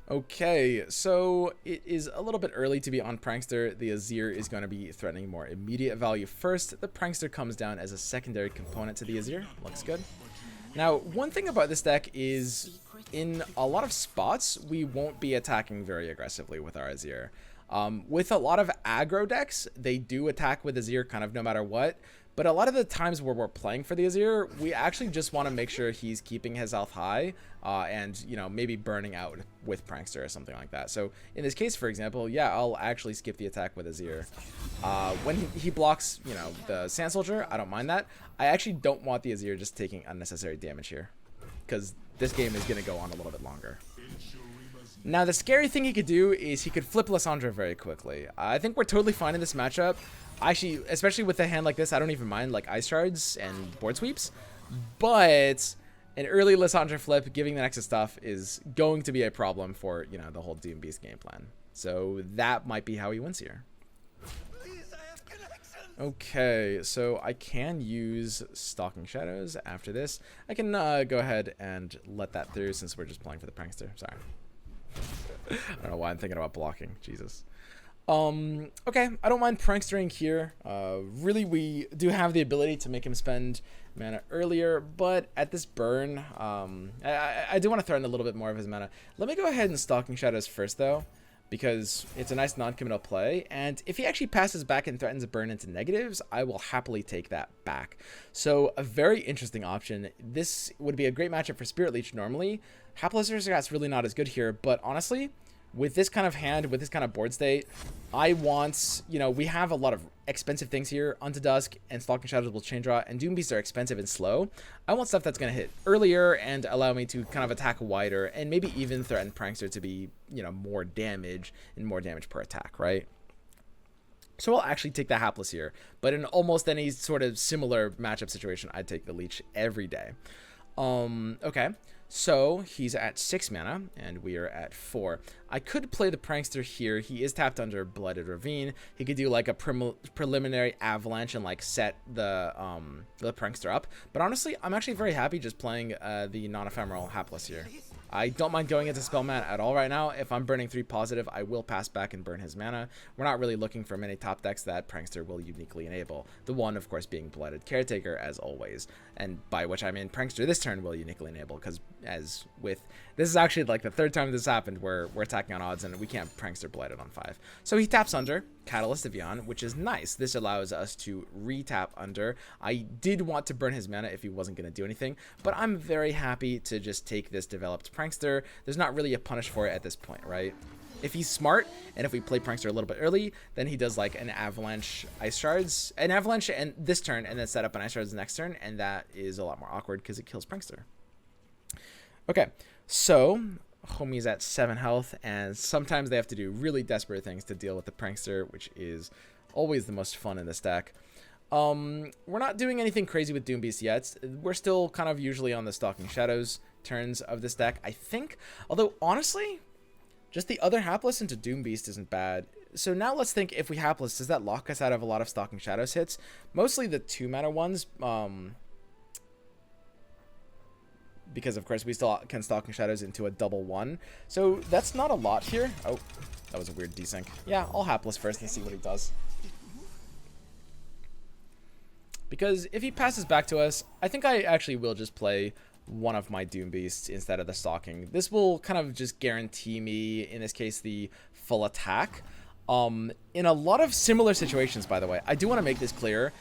Okay, so it is a little bit early to be on Prankster. The Azir is going to be threatening more immediate value first. The Prankster comes down as a secondary component to the Azir. Looks good. Now, one thing about this deck is in a lot of spots, we won't be attacking very aggressively with our Azir. With a lot of aggro decks, they do attack with Azir kind of no matter what. But a lot of the times where we're playing for the Azir, we actually just want to make sure he's keeping his health high and, you know, maybe burning out with Prankster or something like that. So in this case, for example, yeah, I'll actually skip the attack with Azir. When he blocks, you know, the Sand Soldier, I don't mind that. I actually don't want the Azir just taking unnecessary damage here, because this game is going to go on a little bit longer. Now, the scary thing he could do is he could flip Lysandra very quickly. I think we're totally fine in this matchup. Actually, especially with a hand like this, I don't even mind like Ice Shards and board sweeps. But an early Lysandra flip, giving the Nexus stuff, is going to be a problem for, you know, the whole Doom Beast game plan. So that might be how he wins here. Okay, so I can use Stalking Shadows after this. I can go ahead and let that through since we're just playing for the Prankster. Sorry. I don't know why I'm thinking about blocking. Jesus. Okay, I don't mind Prankstering here. Really, we do have the ability to make him spend mana earlier, but at this burn, I do want to threaten a little bit more of his mana. Let me go ahead and Stalking Shadows first, though, because it's a nice non-committal play, and if he actually passes back and threatens a burn into negatives, I will happily take that back. So a very interesting option. This would be a great matchup for Spirit Leech normally. Hapless Aristocrat's really not as good here, but honestly, with this kind of hand, with this kind of board state, I want, you know, we have a lot of expensive things here. Onto Dusk and Stalking Shadows will chain draw, and Doom Beasts are expensive and slow. I want stuff that's going to hit earlier and allow me to kind of attack wider and maybe even threaten Prankster to be, you know, more damage and more damage per attack, right? So I'll actually take the Hapless here, but in almost any sort of similar matchup situation, I'd take the Leech every day. Okay. So he's at 6 mana, and we are at 4. I could play the Prankster here. He is tapped under Blighted Ravine. He could do like a preliminary Avalanche and like set the Prankster up. But honestly, I'm actually very happy just playing the non-ephemeral Hapless here. I don't mind going into spell mana at all right now. If I'm burning 3 positive, I will pass back and burn his mana. We're not really looking for many top decks that Prankster will uniquely enable. The one, of course, being Blighted Caretaker, as always. And by which I mean Prankster this turn will uniquely enable, because as with... This is actually like the 3rd time this happened where we're attacking on odds and we can't Prankster Blighted on 5. So he taps under, Catalyst of Yon, which is nice. This allows us to re-tap under. I did want to burn his mana if he wasn't going to do anything, but I'm very happy to just take this developed Prankster. There's not really a punish for it at this point, right? If he's smart, and if we play Prankster a little bit early, then he does like an Avalanche Ice Shards, an Avalanche and this turn, and then set up an Ice Shards next turn, and that is a lot more awkward because it kills Prankster. Okay, so homie's at 7 health, and sometimes they have to do really desperate things to deal with the Prankster, which is always the most fun in this deck. We're not doing anything crazy with Doom Beast yet. We're still kind of usually on the Stalking Shadows turns of this deck, I think. Although, honestly, just the other Hapless into Doom Beast isn't bad. So now let's think, if we Hapless, does that lock us out of a lot of Stalking Shadows hits? Mostly the 2-mana ones, because of course we still can Stalking Shadows into a double 1. So that's not a lot here. Oh, that was a weird desync. Yeah, I'll Hapless first and see what he does. Because if he passes back to us, I think I actually will just play one of my Doom Beasts instead of the Stalking. This will kind of just guarantee me, in this case, the full attack. In a lot of similar situations, by the way, I do want to make this clear.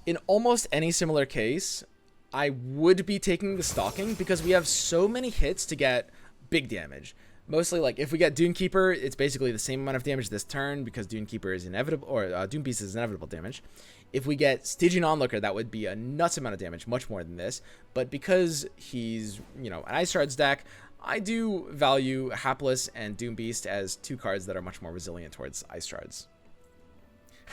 In almost any similar case, I would be taking the Stalking because we have so many hits to get big damage. Mostly, like, if we get Dune Keeper, it's basically the same amount of damage this turn because Dune Keeper is inevitable, or Doom Beast is inevitable damage. If we get Stygian Onlooker, that would be a nuts amount of damage, much more than this. But because he's, you know, an Ice Shards deck, I do value Hapless and Doom Beast as 2 cards that are much more resilient towards Ice Shards.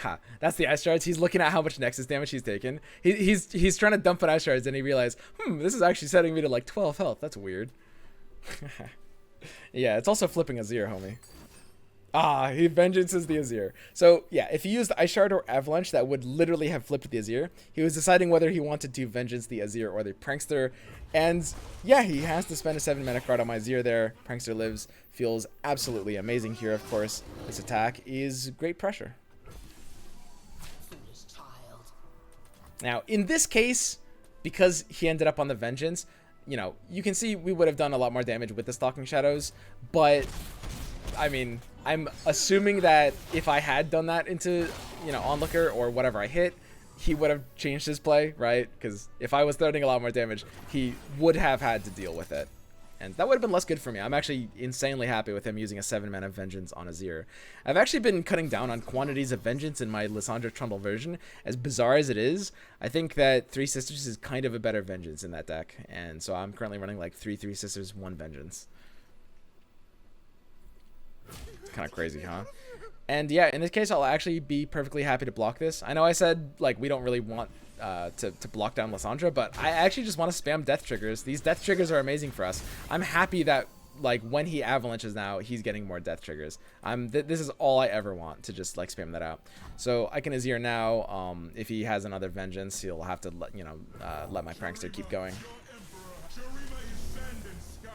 Ha, that's the Ice Shards. He's looking at how much Nexus damage he's taken. He's trying to dump an Ice Shards, and he realized, this is actually setting me to like 12 health. That's weird. Yeah, it's also flipping Azir, homie. Ah, he vengeances the Azir. So, yeah, if he used Ice Shard or Avalanche, that would literally have flipped the Azir. He was deciding whether he wanted to vengeance the Azir or the Prankster. And, yeah, he has to spend a 7-mana card on my Azir there. Prankster lives. Feels absolutely amazing here, of course. This attack is great pressure. Now, in this case, because he ended up on the Vengeance, you know, you can see we would have done a lot more damage with the Stalking Shadows, but, I mean, I'm assuming that if I had done that into, you know, Onlooker or whatever I hit, he would have changed his play, right? Because if I was threatening a lot more damage, he would have had to deal with it. And that would have been less good for me. I'm actually insanely happy with him using a 7-mana Vengeance on Azir. I've actually been cutting down on quantities of Vengeance in my Lysandra Trundle version. As bizarre as it is, I think that 3 Sisters is kind of a better Vengeance in that deck. And so I'm currently running like 3 Sisters, 1 Vengeance. Kind of crazy, huh? And yeah, in this case, I'll actually be perfectly happy to block this. I know I said, like, we don't really want to block down Lysandra, but I actually just want to spam death triggers. These death triggers are amazing for us. I'm happy that, like, when he avalanches now, he's getting more death triggers. This is all I ever want, to just, like, spam that out. So I can Azir now. If he has another Vengeance, he'll have to, let my Prankster keep going.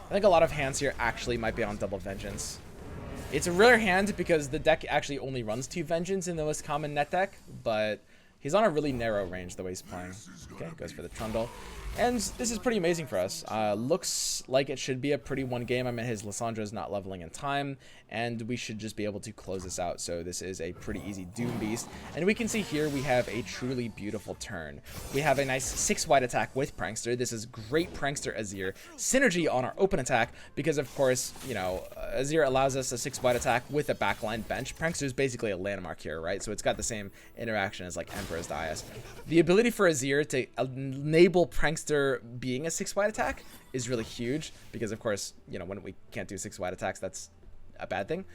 I think a lot of hands here actually might be on double Vengeance. It's a rare hand because the deck actually only runs 2 Vengeance in the most common net deck, but He's on a really narrow range the way he's playing. Okay, goes for the Trundle. And this is pretty amazing for us. Looks like it should be a pretty one game. I mean, his Lissandra is not leveling in time, and we should just be able to close this out. So this is a pretty easy Doom Beast. And we can see here we have a truly beautiful turn. We have a nice 6 wide attack with Prankster. This is great Prankster Azir synergy on our open attack because, of course, you know, Azir allows us a 6 wide attack with a backline bench. Prankster is basically a landmark here, right? So it's got the same interaction as like Emperor's Dais. The ability for Azir to enable Prankster being a 6 wide attack is really huge because, of course, you know, when we can't do 6 wide attacks, that's a bad thing.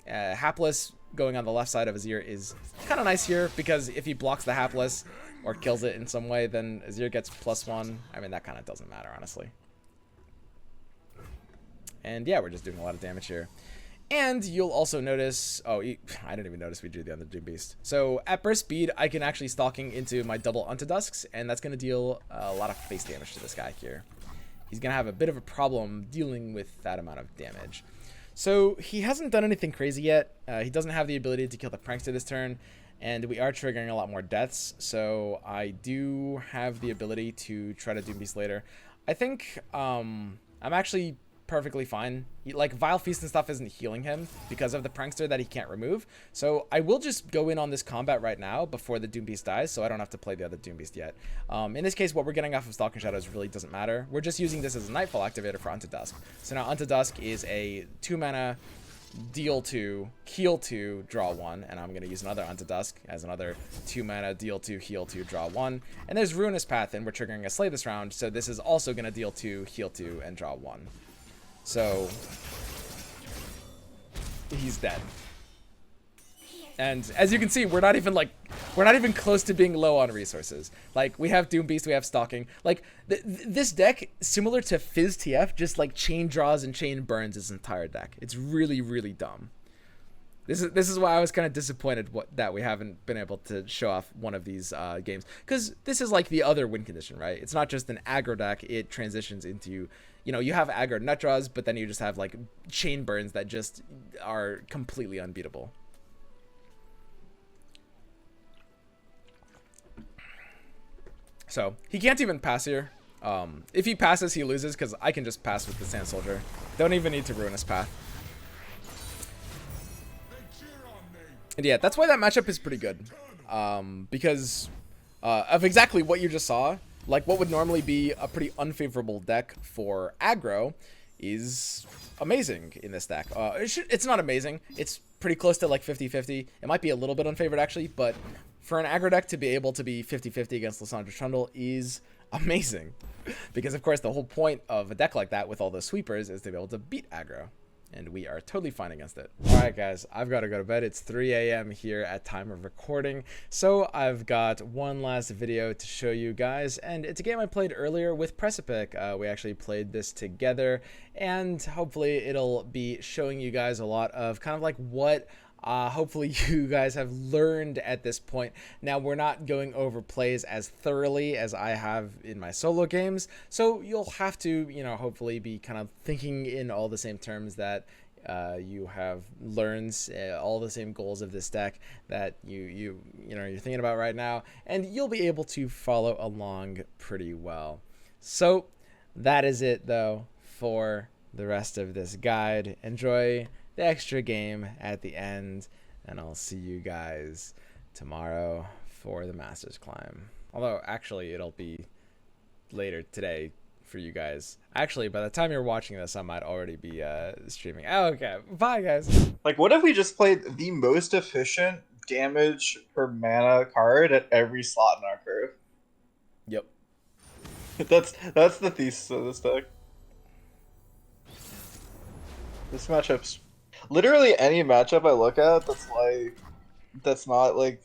Hapless going on the left side of Azir is kind of nice here because if he blocks the Hapless or kills it in some way, then Azir gets +1. I mean, that kind of doesn't matter, honestly. And yeah, we're just doing a lot of damage here. And you'll also notice, oh, I didn't even notice we drew the other Doom Beast. So at burst speed, I can actually stalking into my double onto Dusks, and that's going to deal a lot of face damage to this guy here. He's going to have a bit of a problem dealing with that amount of damage. So he hasn't done anything crazy yet. He doesn't have the ability to kill the Prankster this turn, and we are triggering a lot more deaths. So I do have the ability to try to Doom Beast later. I think I'm actually perfectly fine. Like Vile Feast and stuff isn't healing him because of the Prankster that he can't remove. So I will just go in on this combat right now before the Doom Beast dies, so I don't have to play the other Doom Beast yet. In this case, what we're getting off of Stalking Shadows really doesn't matter. We're just using this as a Nightfall activator for Unto Dusk. So now Unto Dusk is a 2 mana deal 2, heal 2, draw 1, and I'm going to use another Unto Dusk as another 2 mana deal 2, heal 2, draw 1. And there's Ruinous Path, and we're triggering a Slay this round, so this is also going to deal 2, heal 2, and draw 1. So he's dead. And as you can see, we're not even close to being low on resources. Like, we have Doom Beast, we have Stalking. Like, this deck, similar to Fizz TF, just like chain draws and chain burns its entire deck. It's really, really dumb. This is why I was kind of disappointed that we haven't been able to show off one of these games. Because this is like the other win condition, right? It's not just an aggro deck. It transitions into, you know, you have aggro nut draws, but then you just have like chain burns that just are completely unbeatable. So he can't even pass here. If he passes, he loses because I can just pass with the Sand Soldier. Don't even need to Ruinous Path. And yeah, that's why that matchup is pretty good. Because of exactly what you just saw. Like, what would normally be a pretty unfavorable deck for aggro is amazing in this deck. It's not amazing. It's pretty close to like 50-50. It might be a little bit unfavored actually, but for an aggro deck to be able to be 50-50 against Lissandra Trundle is amazing. Because of course the whole point of a deck like that with all those sweepers is to be able to beat aggro. And we are totally fine against it. Alright guys, I've got to go to bed. It's 3 a.m. here at time of recording. So I've got one last video to show you guys. And it's a game I played earlier with Precipic. We actually played this together. And hopefully it'll be showing you guys a lot of kind of like what hopefully you guys have learned at this point. Now, we're not going over plays as thoroughly as I have in my solo games, so you'll have to, you know, hopefully be kind of thinking in all the same terms that you have learned, all the same goals of this deck that you're thinking about right now, and you'll be able to follow along pretty well. So that is it though for the rest of this guide. Enjoy the extra game at the end, and I'll see you guys tomorrow for the Masters Climb. Although actually it'll be later today for you guys. Actually, by the time you're watching this, I might already be streaming. Oh, okay, bye guys.
Like, what if we just played the most efficient damage per mana card at every slot in our curve?
Yep.
That's the thesis of this deck. This matchup's literally any matchup I look at that's not like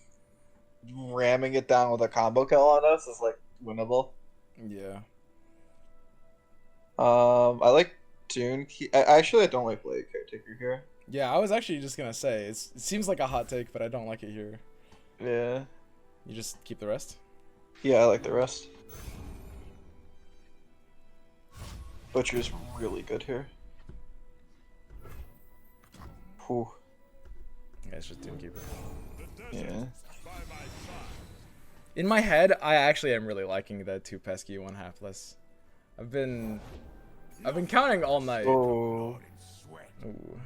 ramming it down with a combo kill on us is like winnable.
Yeah.
I like Dune. I don't like Caretaker here.
Yeah, I was actually just gonna say it seems like a hot take, but I don't like it here.
Yeah.
You just keep the rest?
Yeah, I like the rest. Butcher's really good here. Whew.
You guys just didn't keep it.
Yeah.
In my head, I actually am really liking the 2 pesky 1 halfless. I've been counting all night.
Oh.
Ooh.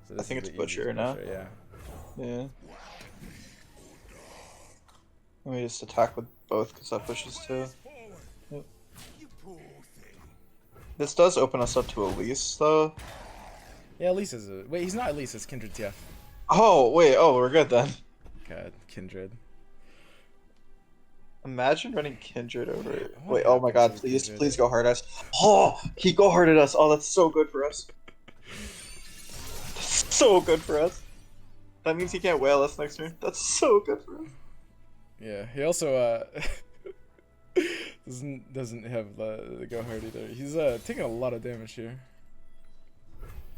So
I
this
think
is
it's
the easiest
Butcher now.
Butcher, yeah.
Yeah. Let me just attack with both because that pushes too. Yep. This does open us up to Elise though.
Yeah, Elise is a... Wait, he's not Elise, it's Kindred TF.
Oh, wait, oh, we're good then.
God, Kindred.
Imagine running Kindred over it.
What
Wait, oh my god,
happens to
please,
Kindred?
please go hard us. Oh, he go harded us. Oh, that's so good for us. That's so good for us. That means he can't whale us next turn. That's so good for us.
Yeah, he also doesn't have the go hard either. He's taking a lot of damage here.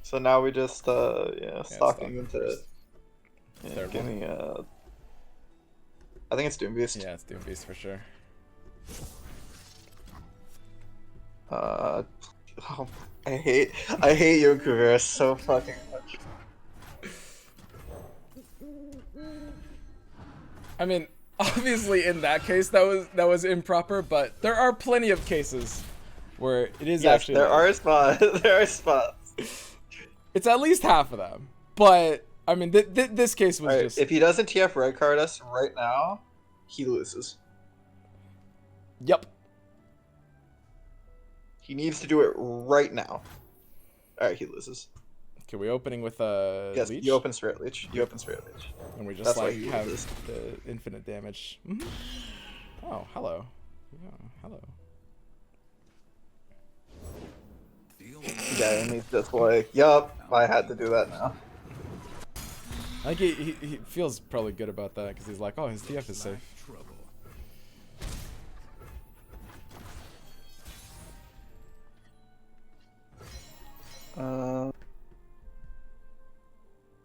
So now we just yeah, stalking into it. Yeah,
Third
give me I think it's Doom Beast.
Yeah, it's Doom Beast for sure.
Oh, I hate Yonkuver so fucking much.
I mean, obviously in that case that was improper, but there are plenty of cases where it is actually
there
nice.
are spots. There are spots.
It's at least half of them, but I mean, this case was just.
If he doesn't TF red card us right now, he loses.
Yep.
He needs to do it right now. All right, he loses.
Okay, we opening with
yes,
leech?
you open Spirit Leech. You open Spirit Leech.
And we just
That's
like
why he
have
loses.
the infinite damage. Mm-hmm. Oh, hello. Yeah, hello.
Yeah, and he's just like, yup, I had to do that now.
I think he feels probably good about that because he's like, oh, his TF is safe.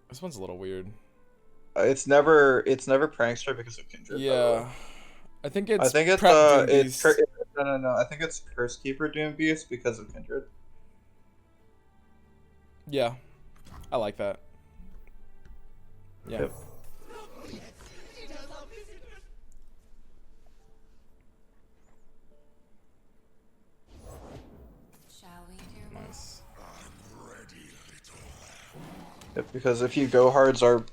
This one's a little weird.
It's never Prankster because of Kindred.
Yeah, I think it's
no. I think it's Curse Keeper Doom Beast because of Kindred.
Yeah, I like that. Yeah.
Yep.
Nice.
Yep, because if you go hards our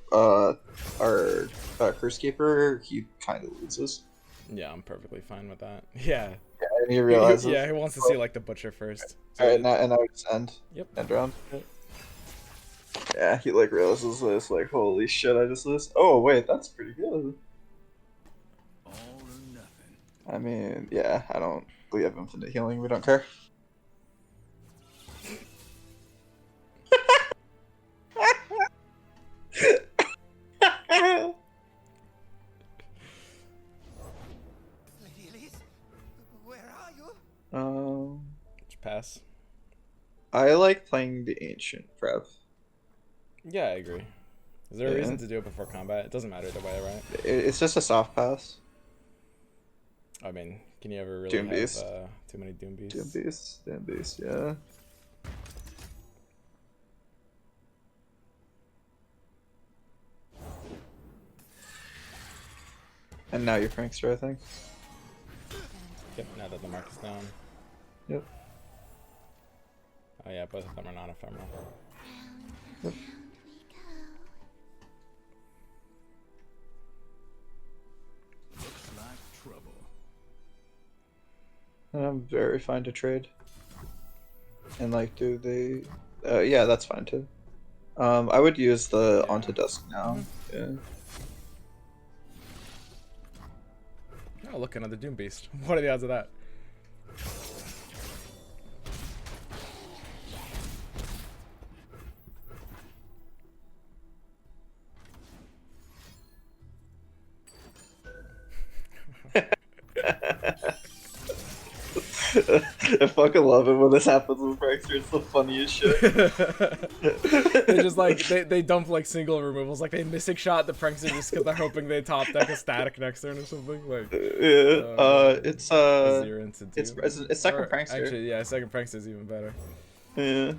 Curse Keeper, he kind of loses.
Yeah, I'm perfectly fine with that. Yeah.
Yeah, and he realizes.
Yeah, he wants to see like the Butcher first. So
Alright, now we just end.
Yep.
End round. Yep. Yeah, he like realizes this, like, holy shit, I just lose. Oh wait, that's pretty good.
All or nothing.
I mean, yeah, we have infinite healing, we don't care.
Lady Elise, where are you?
Just pass.
I like playing the ancient prep.
Yeah, I agree. Is there a
Yeah.
reason to do it before combat? It doesn't matter either way, right?
It's just a soft pass.
I mean, can you ever really
Doom
have
Beast.
too many Doom Beasts?
Doom Beast, yeah. And now you're Prankster, I think.
Yep, now that the mark is down.
Yep.
Oh yeah, both of them are non-ephemeral.
Yep.
Looks like trouble.
And I'm very fine to trade. And like, do they? Yeah, that's fine too. I would use the
Yeah.
onto Dusk now. Yeah.
Oh, look, another Doom Beast. What are the odds of that?
I fucking love it when this happens with Prankster. It's the funniest shit.
They just like they dump like single removals, like they mystic shot the Prankster just because they're hoping they top deck a static next turn or something. Like
Yeah. It's
Azir into Doom.
it's second
Or,
Prankster.
Actually, yeah, second Prankster is even better.
Yeah.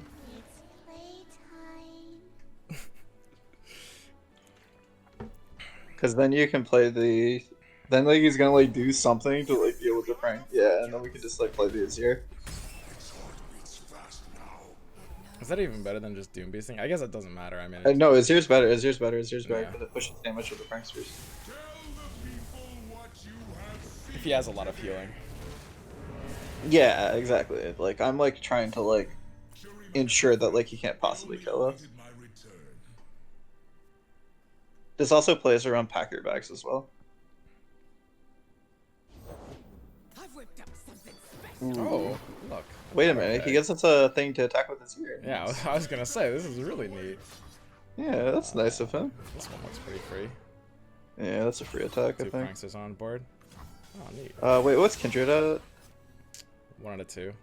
Because then you can play the Then like he's gonna like do something to like deal with the prank. Yeah, and then we can just like play the Azir.
Is that even better than just Doom Beasting? I guess it doesn't matter. I mean,
No, Azir's better. Azir's better. Azir's better
Yeah.
because it pushes damage with the pranksters.
if he has a lot of healing.
Yeah, exactly. Like I'm like trying to like ensure that like he can't possibly kill us. This also plays around pack your bags as well.
I've whipped up something special.
Oh, look.
Wait a minute, he gives us a thing to attack with his ear.
Yeah, I was gonna say this is really neat.
Yeah, that's nice of him.
This one looks pretty free.
Yeah, that's a free attack, I
Two
think.
pranksters on board. Oh, neat.
Wait, what's Kindred at?
1 out of 2.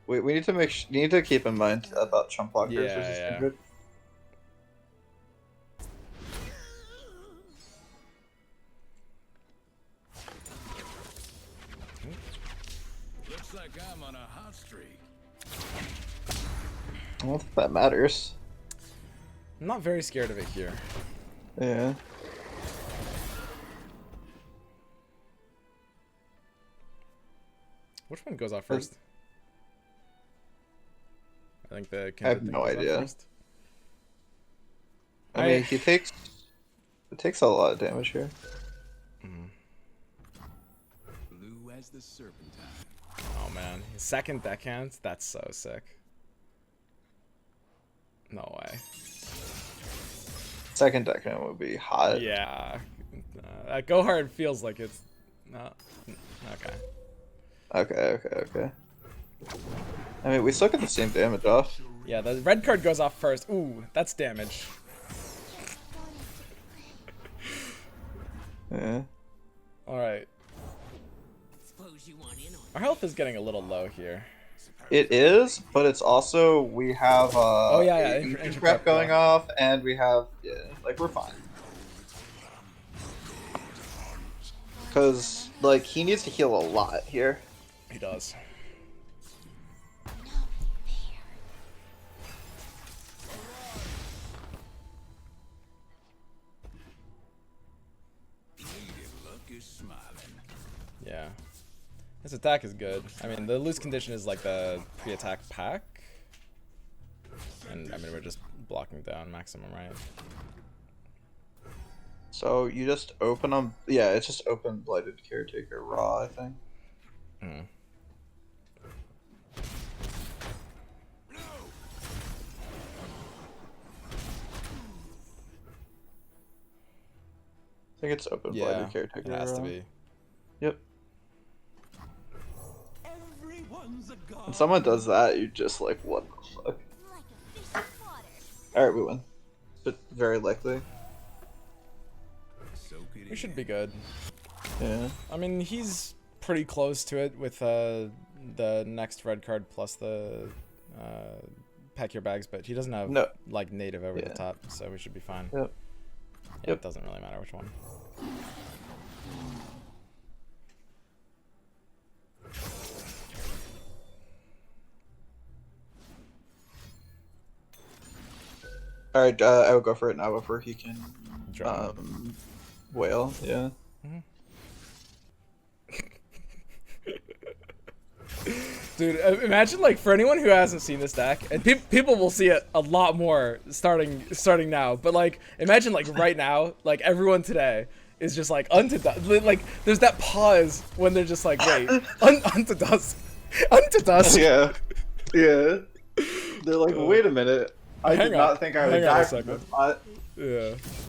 We need to you need to keep in mind about chump blockers
Yeah,
versus
yeah.
Kindred.
Looks like I'm on a hot streak.
I don't think that matters.
I'm not very scared of it here.
Yeah.
Which one goes off first? I think the
I have
Kindred thing
no
goes off
idea.
first.
I mean, he takes... It takes a lot of damage here.
Blue as the serpentine.
Oh man, his second deckhand? That's so sick. No way.
Second deckhand would be hot.
Yeah. That go hard feels like it's... No. Okay.
Okay. I mean, we still get the same damage off.
Yeah, the red card goes off first. Ooh, that's damage.
Yeah.
Alright.
Suppose you want in on
Our health is getting a little low here.
It is, but it's also, we have
Oh, yeah,
a
ancient
ancient
prep
prep going off, and we have, yeah, like, we're fine. Because, like, he needs to heal a lot here.
He does.
luck is smiling.
Yeah. His attack is good. I mean, the loose condition is like the pre-attack pack. And, I mean, we're just blocking down maximum, right?
So, you just open them, yeah, it's just open Blighted Caretaker raw, I think.
Mm.
I think it's open
Yeah,
Blighted Caretaker
it has to
raw.
be.
Yep.
Everyone's a god.
When someone does that, you just like, what the fuck? Alright, we win. But very likely.
Soak it
We should be good.
Yeah.
I mean, he's pretty close to it with the next red card plus the pack your bags, but he doesn't have
No.
like native over
Yeah.
the top, so we should be fine.
Yep.
Yeah, it doesn't really matter which one.
Alright, I will go for it now before he can
Drown.
whale, yeah.
Dude, imagine like for anyone who hasn't seen this deck, and people will see it a lot more starting now. But like, imagine like right now, like everyone today is just like unto Dusk. Like, there's that pause when they're just like, wait, unto Dusk, unto Dusk.
Yeah. Yeah. They're like, wait a minute. I
Hang
did
on.
not think I would
Hang on a
die
second.
from this bot.
Yeah.